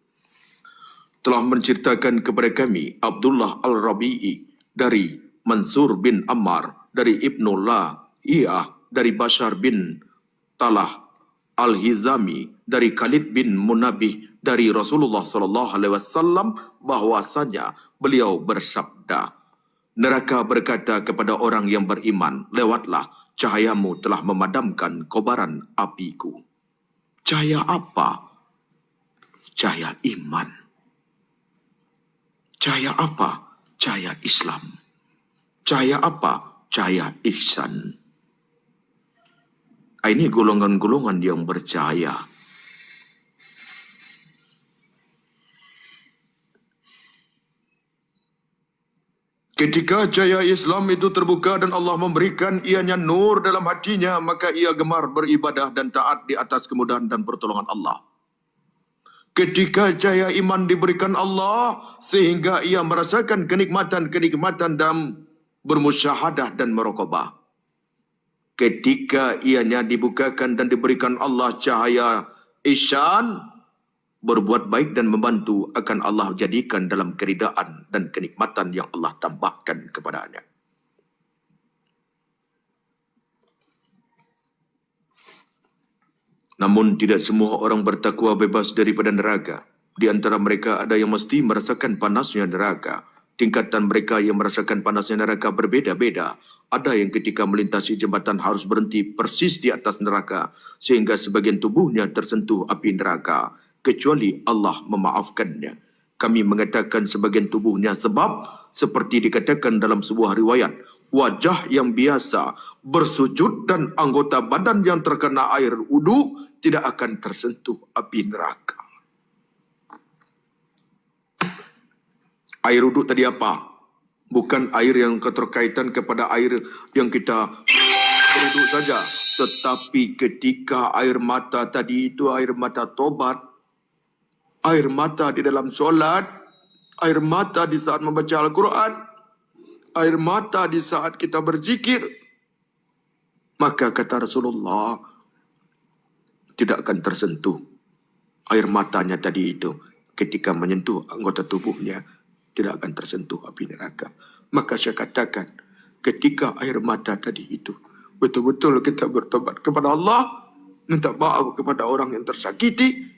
Telah menceritakan kepada kami Abdullah Al-Rabi'i dari Mansur bin Ammar, dari Ibnu La'iyah, dari Bashar bin Talah Al-Hizami, dari Khalid bin Munabih, dari Rasulullah SAW bahwasanya beliau bersabda, neraka berkata kepada orang yang beriman, lewatlah, cahayamu telah memadamkan kobaran apiku. Cahaya apa? Cahaya iman. Cahaya apa? Cahaya Islam. Cahaya apa? Cahaya ihsan. Ini golongan-golongan yang bercahaya. Ketika cahaya Islam itu terbuka dan Allah memberikan ianya nur dalam hatinya, maka ia gemar beribadah dan taat di atas kemudahan dan pertolongan Allah. Ketika cahaya iman diberikan Allah, sehingga ia merasakan kenikmatan-kenikmatan dalam bermusyahadah dan merokobah. Ketika ianya dibukakan dan diberikan Allah cahaya ihsan, berbuat baik dan membantu akan Allah jadikan dalam keridaan dan kenikmatan yang Allah tambahkan kepadanya. Namun tidak semua orang bertakwa bebas daripada neraka. Di antara mereka ada yang mesti merasakan panasnya neraka. Tingkatan mereka yang merasakan panasnya neraka berbeza-beza. Ada yang ketika melintasi jembatan harus berhenti persis di atas neraka sehingga sebagian tubuhnya tersentuh api neraka, kecuali Allah memaafkannya. Kami mengatakan sebagian tubuhnya sebab seperti dikatakan dalam sebuah riwayat, wajah yang biasa bersujud dan anggota badan yang terkena air wudu tidak akan tersentuh api neraka. Air wuduk tadi apa? Bukan air yang keterkaitan kepada air yang kita berwuduk saja. Tetapi ketika air mata tadi itu air mata tobat, air mata di dalam solat, air mata di saat membaca Al-Quran, air mata di saat kita berzikir, maka kata Rasulullah, tidak akan tersentuh air matanya tadi itu. Ketika menyentuh anggota tubuhnya, tidak akan tersentuh api neraka. Maka saya katakan, ketika air mata tadi itu, betul-betul kita bertobat kepada Allah, minta maaf kepada orang yang tersakiti,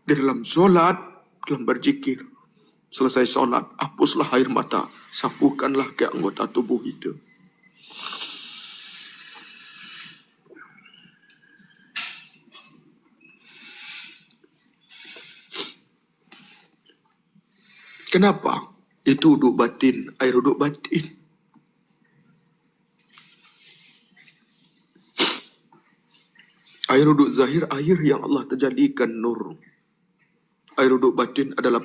di dalam solat, dalam berzikir, selesai solat, hapuslah air mata, sapukanlah ke anggota tubuh itu. Kenapa? Itu wuduk batin, air wuduk batin. Air wuduk zahir, air yang Allah terjadikan nur. Air wuduk batin adalah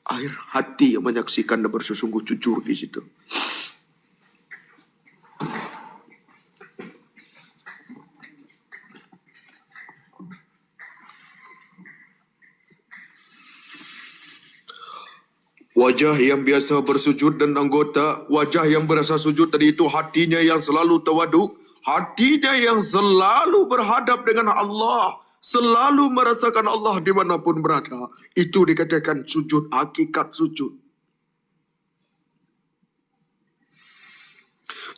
air hati yang menyaksikan dan bersungguh jujur di situ. Wajah yang biasa bersujud dan anggota, wajah yang berasa sujud tadi itu hatinya yang selalu tawaduk, hatinya yang selalu berhadap dengan Allah, selalu merasakan Allah dimanapun berada. Itu dikatakan sujud, hakikat sujud.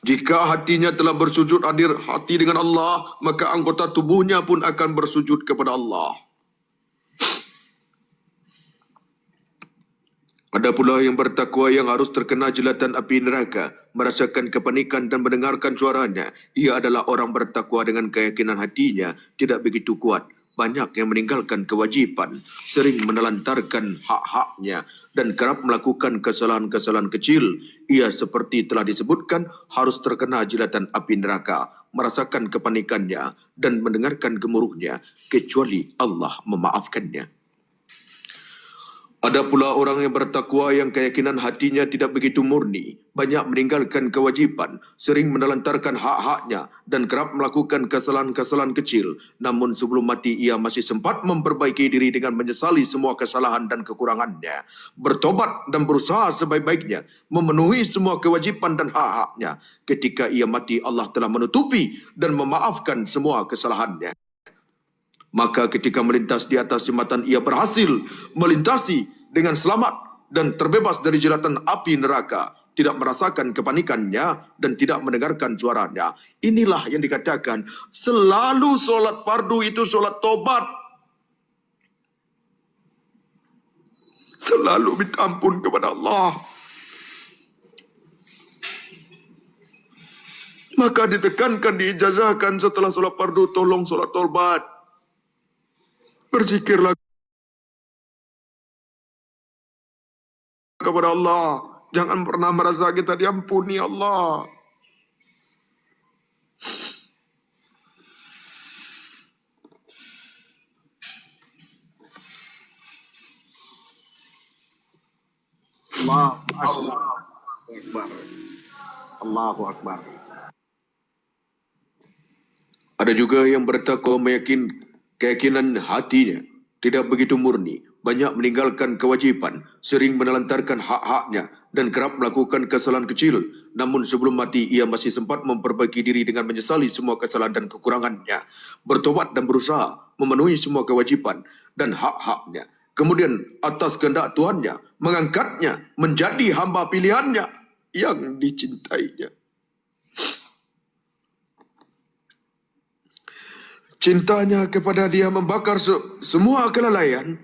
Jika hatinya telah bersujud hadir hati dengan Allah, maka anggota tubuhnya pun akan bersujud kepada Allah. Ada pula yang bertakwa yang harus terkena jelatan api neraka, merasakan kepanikan dan mendengarkan suaranya. Ia adalah orang bertakwa dengan keyakinan hatinya tidak begitu kuat. Banyak yang meninggalkan kewajipan, sering menelantarkan hak-haknya dan kerap melakukan kesalahan-kesalahan kecil. Ia seperti telah disebutkan harus terkena jelatan api neraka, merasakan kepanikannya dan mendengarkan gemuruhnya, kecuali Allah memaafkannya. Ada pula orang yang bertakwa yang keyakinan hatinya tidak begitu murni, banyak meninggalkan kewajipan, sering menelantarkan hak-haknya dan kerap melakukan kesalahan-kesalahan kecil. Namun sebelum mati ia masih sempat memperbaiki diri dengan menyesali semua kesalahan dan kekurangannya, bertobat dan berusaha sebaik-baiknya, memenuhi semua kewajipan dan hak-haknya. Ketika ia mati, Allah telah menutupi dan memaafkan semua kesalahannya. Maka ketika melintas di atas jembatan, ia berhasil melintasi dengan selamat dan terbebas dari jelatan api neraka, tidak merasakan kepanikannya dan tidak mendengarkan suaranya. Inilah yang dikatakan selalu solat fardu itu solat tobat. Selalu minta ampun kepada Allah. Maka ditekankan, diijazahkan setelah solat fardu, tolong solat tobat. Berzikirlah kepada Allah. Jangan pernah merasa kita diampuni Allah. Allahu Akbar. Allahu Akbar. Ada juga yang bertakwa keyakinan hatinya tidak begitu murni, banyak meninggalkan kewajipan, sering menelantarkan hak-haknya dan kerap melakukan kesalahan kecil. Namun sebelum mati ia masih sempat memperbaiki diri dengan menyesali semua kesalahan dan kekurangannya, bertobat dan berusaha memenuhi semua kewajipan dan hak-haknya. Kemudian atas kehendak Tuhannya mengangkatnya menjadi hamba pilihannya yang dicintainya. Cintanya kepada dia membakar semua kelalaian,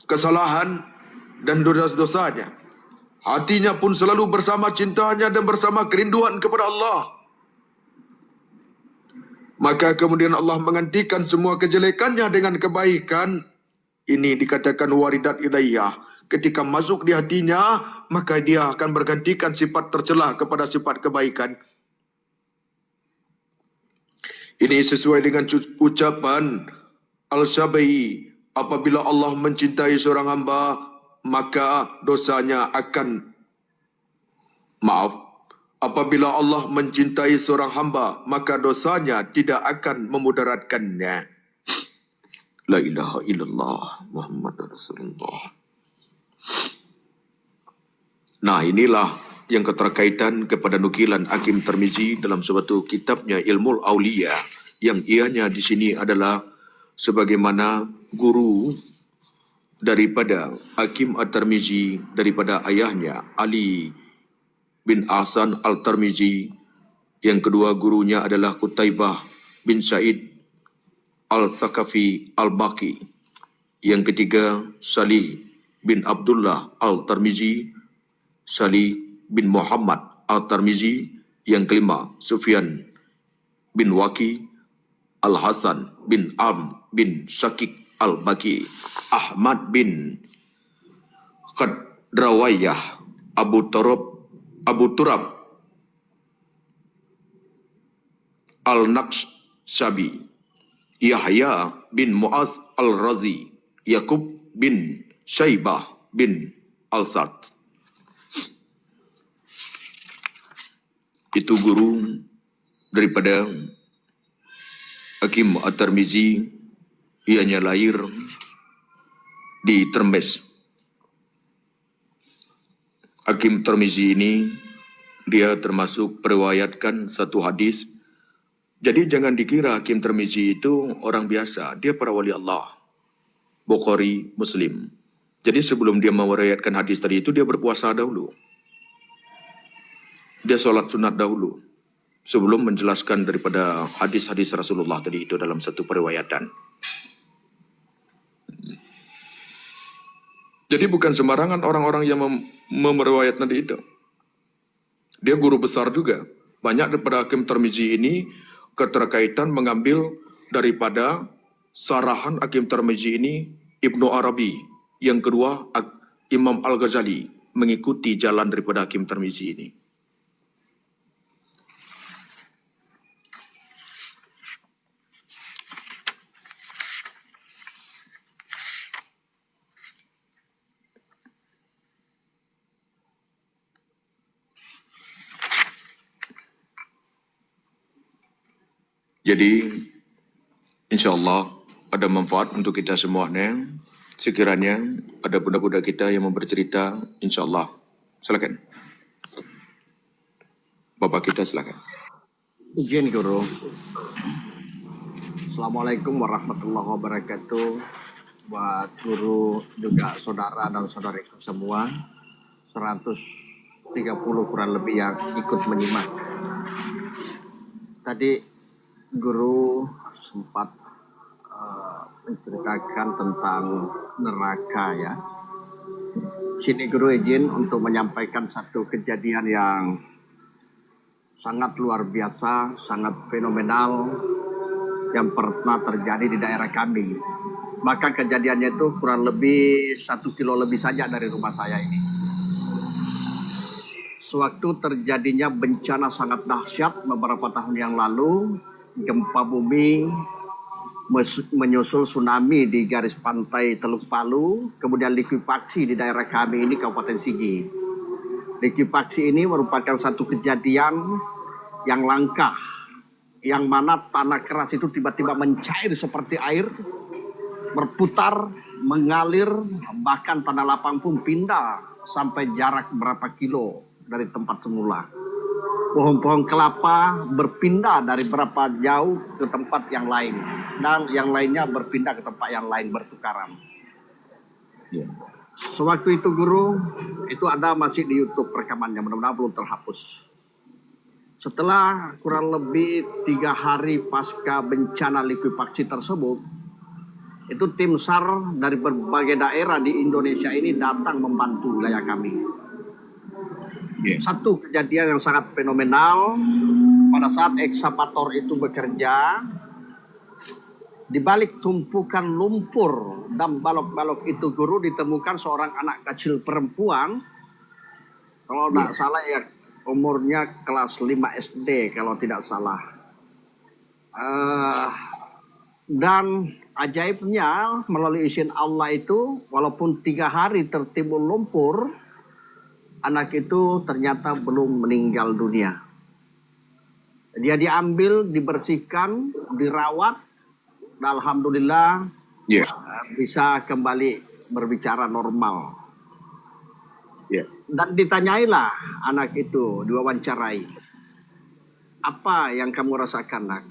kesalahan dan dosa-dosanya. Hatinya pun selalu bersama cintanya dan bersama kerinduan kepada Allah. Maka kemudian Allah menggantikan semua kejelekannya dengan kebaikan. Ini dikatakan waridat ilaiyah. Ketika masuk di hatinya, maka dia akan bergantikan sifat tercela kepada sifat kebaikan. Ini sesuai dengan ucapan Al-Syabai, apabila Allah mencintai seorang hamba, maka dosanya akan apabila Allah mencintai seorang hamba, maka dosanya tidak akan memudaratkannya. La ilaha illallah Muhammad Rasulullah. Nah, inilah yang keterkaitan kepada nukilan Hakim Tirmizi dalam suatu kitabnya Ilmul Aulia, yang ianya di sini adalah sebagaimana guru daripada Hakim At-Tirmizi daripada ayahnya Ali bin Ahsan Al-Tirmizi. Yang kedua gurunya adalah Qutaibah bin Sa'id Al-Thaqafi Al-Baqi. Yang ketiga Salih bin Abdullah Al-Tirmizi, Salih bin Muhammad Al-Tirmizi. Yang kelima Sufyan bin Waqi, Al-Hasan bin Am bin Syakik Al-Baqi, Ahmad bin Qadrawayah, Abu Turab Al-Naqshabi, Yahya bin Mu'az Al-Razi, Yaqub bin Syaibah bin Al-Sart. Itu guru daripada Hakim At-Tirmizi. Ianya lahir di Termes Hakim Tirmizi ini dia termasuk periwayatkan satu hadis. Jadi jangan dikira Hakim Tirmizi itu orang biasa. Dia para wali Allah. Bukhari, Muslim. Jadi sebelum dia meriwayatkan hadis tadi itu, dia berpuasa dahulu. Dia solat sunat dahulu. Sebelum menjelaskan daripada hadis-hadis Rasulullah tadi itu dalam satu periwayatan. Jadi bukan sembarangan orang-orang yang meriwayat tadi itu. Dia guru besar juga. Banyak daripada Hakim Tirmizi ini keterkaitan mengambil daripada sarahan Hakim Tirmizi ini Ibnu Arabi. Yang kedua Imam Al-Ghazali mengikuti jalan daripada Hakim Tirmizi ini. Jadi, insyaAllah ada manfaat untuk kita semuanya. Sekiranya ada budak-budak kita yang mau bercerita, insyaAllah. Silakan. Bapak kita silakan. Izin guru. Assalamualaikum warahmatullahi wabarakatuh. Buat guru juga saudara dan saudariku semua. 130 kurang lebih yang ikut menyimak. Tadi guru sempat menceritakan tentang neraka ya. Sini guru izin untuk menyampaikan satu kejadian yang sangat luar biasa, sangat fenomenal yang pernah terjadi di daerah kami. Maka kejadiannya itu kurang lebih 1 kilo lebih saja dari rumah saya ini. Sewaktu terjadinya bencana sangat dahsyat beberapa tahun yang lalu, gempa bumi menyusul tsunami di garis pantai Teluk Palu, kemudian likuifaksi di daerah kami ini Kabupaten Sigi. Likuifaksi ini merupakan satu kejadian yang langka, yang mana tanah keras itu tiba-tiba mencair seperti air, berputar, mengalir, bahkan tanah lapang pun pindah sampai jarak berapa kilo dari tempat semula. Pohon-pohon kelapa berpindah dari berapa jauh ke tempat yang lain. Dan yang lainnya berpindah ke tempat yang lain bertukaran. Sewaktu itu guru, itu ada masih di YouTube rekamannya, mudah-mudahan belum terhapus. Setelah kurang lebih 3 hari pasca bencana likuifaksi tersebut, itu tim SAR dari berbagai daerah di Indonesia ini datang membantu wilayah kami. Satu kejadian yang sangat fenomenal, pada saat ekskavator itu bekerja, di balik tumpukan lumpur dan balok-balok itu guru ditemukan seorang anak kecil perempuan, kalau tidak salah ya umurnya kelas 5 SD kalau tidak salah. Dan ajaibnya melalui izin Allah itu, walaupun 3 hari tertimbun lumpur, anak itu ternyata belum meninggal dunia. Dia diambil, dibersihkan, dirawat, dan alhamdulillah bisa kembali berbicara normal. Dan ditanyailah anak itu, diwawancarai. Apa yang kamu rasakan, nak?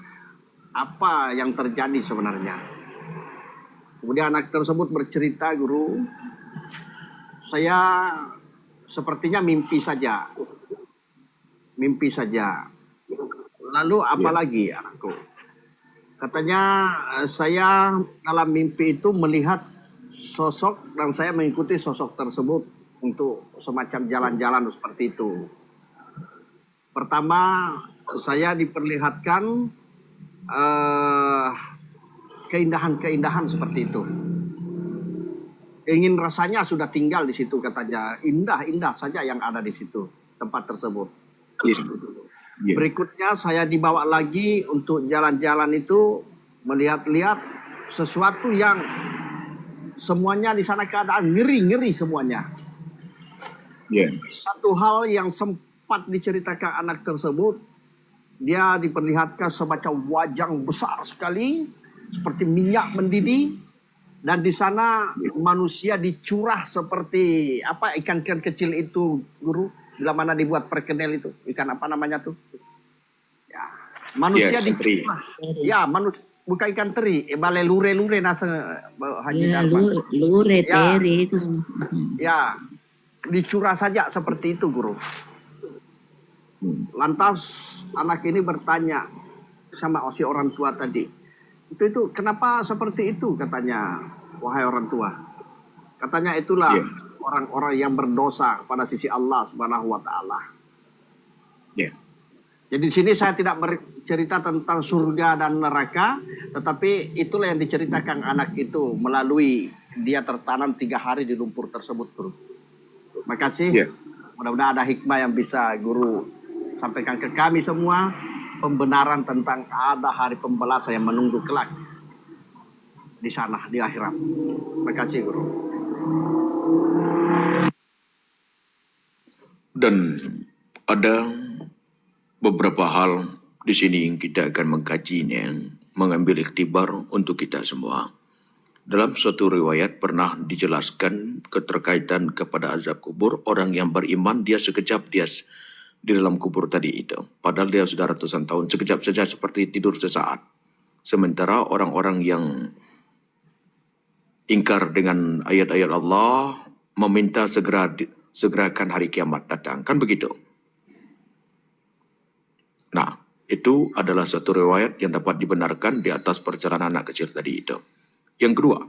Apa yang terjadi sebenarnya? Kemudian anak tersebut bercerita, guru, saya sepertinya mimpi saja. Mimpi saja. Lalu apa lagi anakku? Katanya saya dalam mimpi itu melihat sosok dan saya mengikuti sosok tersebut untuk semacam jalan-jalan seperti itu. Pertama, saya diperlihatkan keindahan-keindahan seperti itu. Ingin rasanya sudah tinggal di situ katanya. Indah-indah saja yang ada di situ, tempat tersebut. Berikutnya saya dibawa lagi untuk jalan-jalan itu, melihat-lihat sesuatu yang semuanya di sana keadaan ngeri-ngeri semuanya. Satu hal yang sempat diceritakan anak tersebut, dia diperlihatkan semacam wajang besar sekali, seperti minyak mendidih, Dan di sana manusia dicurah seperti apa ikan-ikan kecil itu, Guru, bila mana dibuat perkedel itu, ikan apa namanya tuh? Ya, manusia ikan teri. dicurah. Ya, bukan ikan teri, balai lure-lure nasa Haji Ya, Darman. lure Ya. teri itu. Ya, dicurah saja seperti itu, Guru. Lantas anak ini bertanya sama si orang tua tadi, itu kenapa seperti itu, katanya, wahai orang tua. Katanya itulah orang-orang yang berdosa pada sisi Allah Subhanahu wa taala. Jadi di sini saya tidak bercerita tentang surga dan neraka, tetapi itulah yang diceritakan anak itu melalui dia tertanam 3 hari di lumpur tersebut, Guru. Makasih. Mudah-mudahan ada hikmah yang bisa Guru sampaikan ke kami semua, pembenaran tentang ada hari pembalasan yang menunggu kelak di sana, di akhirat. Terima kasih, Guru. Dan ada beberapa hal di sini yang kita akan mengkajinya, mengambil iktibar untuk kita semua. Dalam suatu riwayat pernah dijelaskan keterkaitan kepada azab kubur. Orang yang beriman, dia sekejap dia di dalam kubur tadi itu. Padahal dia sudah ratusan tahun, sekejap saja seperti tidur sesaat. Sementara orang-orang yang ingkar dengan ayat-ayat Allah, meminta segerakan hari kiamat datang. Kan begitu? Nah, itu adalah satu riwayat yang dapat dibenarkan di atas perjalanan anak kecil tadi itu. Yang kedua,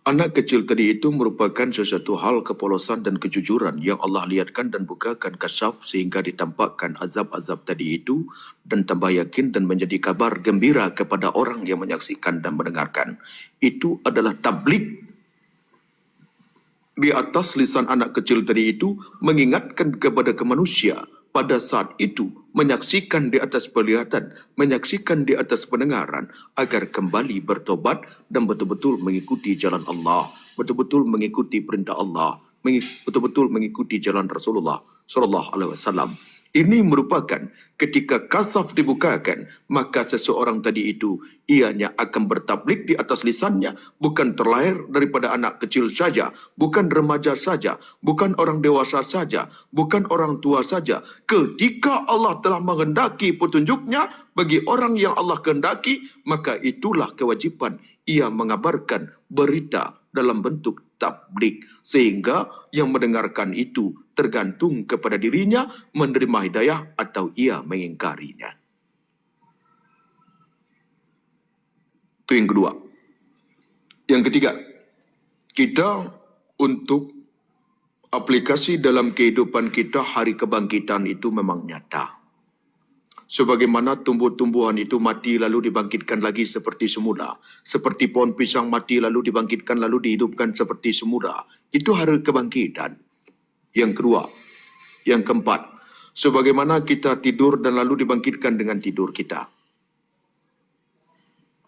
anak kecil tadi itu merupakan sesuatu hal kepolosan dan kejujuran yang Allah lihatkan dan bukakan kasyaf sehingga ditampakkan azab-azab tadi itu dan tambah yakin dan menjadi kabar gembira kepada orang yang menyaksikan dan mendengarkan. Itu adalah tablik di atas lisan anak kecil tadi itu, mengingatkan kepada manusia pada saat itu, menyaksikan di atas penglihatan, menyaksikan di atas pendengaran, agar kembali bertobat dan betul-betul mengikuti jalan Allah, betul-betul mengikuti perintah Allah, betul-betul mengikuti jalan Rasulullah sallallahu alaihi wasallam. Ini merupakan ketika kasaf dibukakan, maka seseorang tadi itu ianya akan bertablik di atas lisannya, bukan terlahir daripada anak kecil saja, bukan remaja saja, bukan orang dewasa saja, bukan orang tua saja. Ketika Allah telah menghendaki petunjuknya bagi orang yang Allah kehendaki, maka itulah kewajiban ia mengabarkan berita dalam bentuk tablik, sehingga yang mendengarkan itu tergantung kepada dirinya menerima hidayah atau ia mengingkarinya. Itu yang kedua. Yang ketiga, kita untuk aplikasi dalam kehidupan kita, hari kebangkitan itu memang nyata. Sebagaimana tumbuh-tumbuhan itu mati lalu dibangkitkan lagi seperti semula. Seperti pohon pisang mati lalu dibangkitkan lalu dihidupkan seperti semula. Itu hari kebangkitan. Yang kedua. Yang keempat. Sebagaimana kita tidur dan lalu dibangkitkan dengan tidur kita.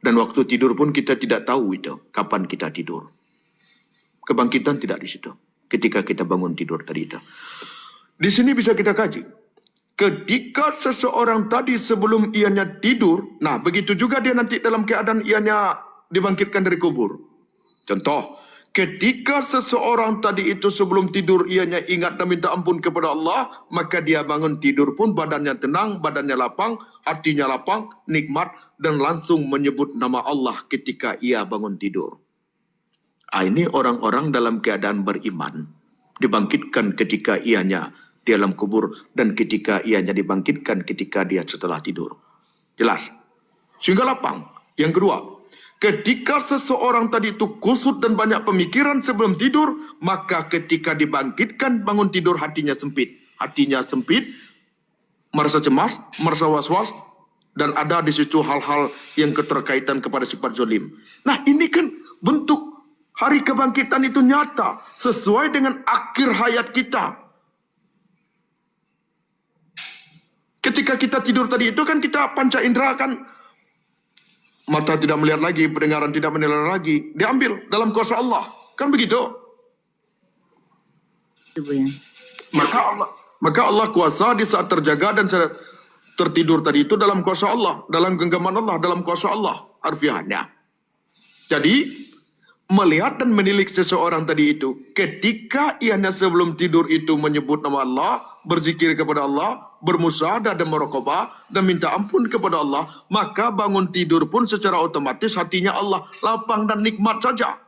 Dan waktu tidur pun kita tidak tahu itu. Kapan kita tidur. Kebangkitan tidak di situ. Ketika kita bangun tidur tadi itu. Di sini bisa kita kaji. Ketika seseorang tadi sebelum ianya tidur, nah begitu juga dia nanti dalam keadaan ianya dibangkitkan dari kubur. Contoh, ketika seseorang tadi itu sebelum tidur ianya ingat dan minta ampun kepada Allah, maka dia bangun tidur pun badannya tenang, badannya lapang, hatinya lapang, nikmat, dan langsung menyebut nama Allah ketika ia bangun tidur. Ini orang-orang dalam keadaan beriman, dibangkitkan ketika ianya di dalam kubur dan ketika ianya dibangkitkan ketika dia setelah tidur. Jelas? Sehingga lapang. Yang kedua, ketika seseorang tadi itu kusut dan banyak pemikiran sebelum tidur, maka ketika dibangkitkan bangun tidur hatinya sempit. Hatinya sempit, merasa cemas, merasa was-was, dan ada di situ hal-hal yang keterkaitan kepada sifat zalim. Nah, ini kan bentuk hari kebangkitan itu nyata sesuai dengan akhir hayat kita. Ketika kita tidur tadi itu kan kita panca indera kan, mata tidak melihat lagi, pendengaran tidak mendengar lagi, diambil dalam kuasa Allah. Kan begitu? Itu ya. Maka Allah kuasa di saat terjaga dan saat tertidur tadi itu dalam kuasa Allah, dalam genggaman Allah, dalam kuasa Allah harfiahnya. Jadi, melihat dan menilik seseorang tadi itu, ketika ianya sebelum tidur itu menyebut nama Allah, berzikir kepada Allah, bermusyahadah dan meraqabah, dan minta ampun kepada Allah, maka bangun tidur pun secara otomatis hatinya Allah lapang dan nikmat saja.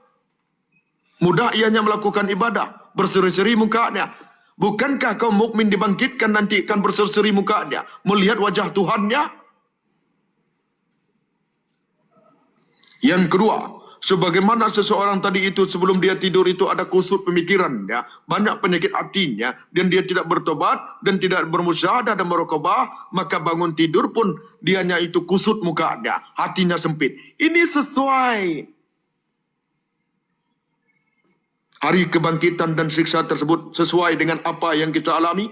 Mudah ianya melakukan ibadah, berseri-seri mukanya. Bukankah kaum mukmin dibangkitkan nanti akan berseri-seri mukanya, melihat wajah Tuhannya? Yang kedua, sebagaimana seseorang tadi itu sebelum dia tidur itu ada kusut pemikirannya, banyak penyakit hatinya, dan dia tidak bertobat dan tidak bermusyahadah dan meraqabah, maka bangun tidur pun dianya itu kusut mukanya, hatinya sempit. Ini sesuai. Hari kebangkitan dan siksa tersebut sesuai dengan apa yang kita alami.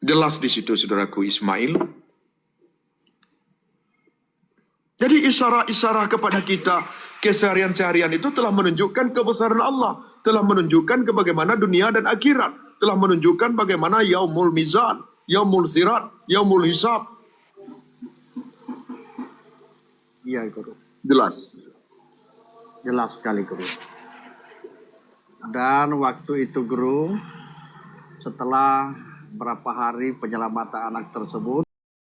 Jelas di situ saudaraku Ismail. Jadi isyarah-isyarah kepada kita keseharian-seharian itu telah menunjukkan kebesaran Allah, telah menunjukkan bagaimana dunia dan akhirat, telah menunjukkan bagaimana yaumul mizan, yaumul sirat, yaumul hisab. Iya, Guru. Jelas. Jelas sekali, Guru. Dan waktu itu, Guru, setelah berapa hari penyelamatan anak tersebut,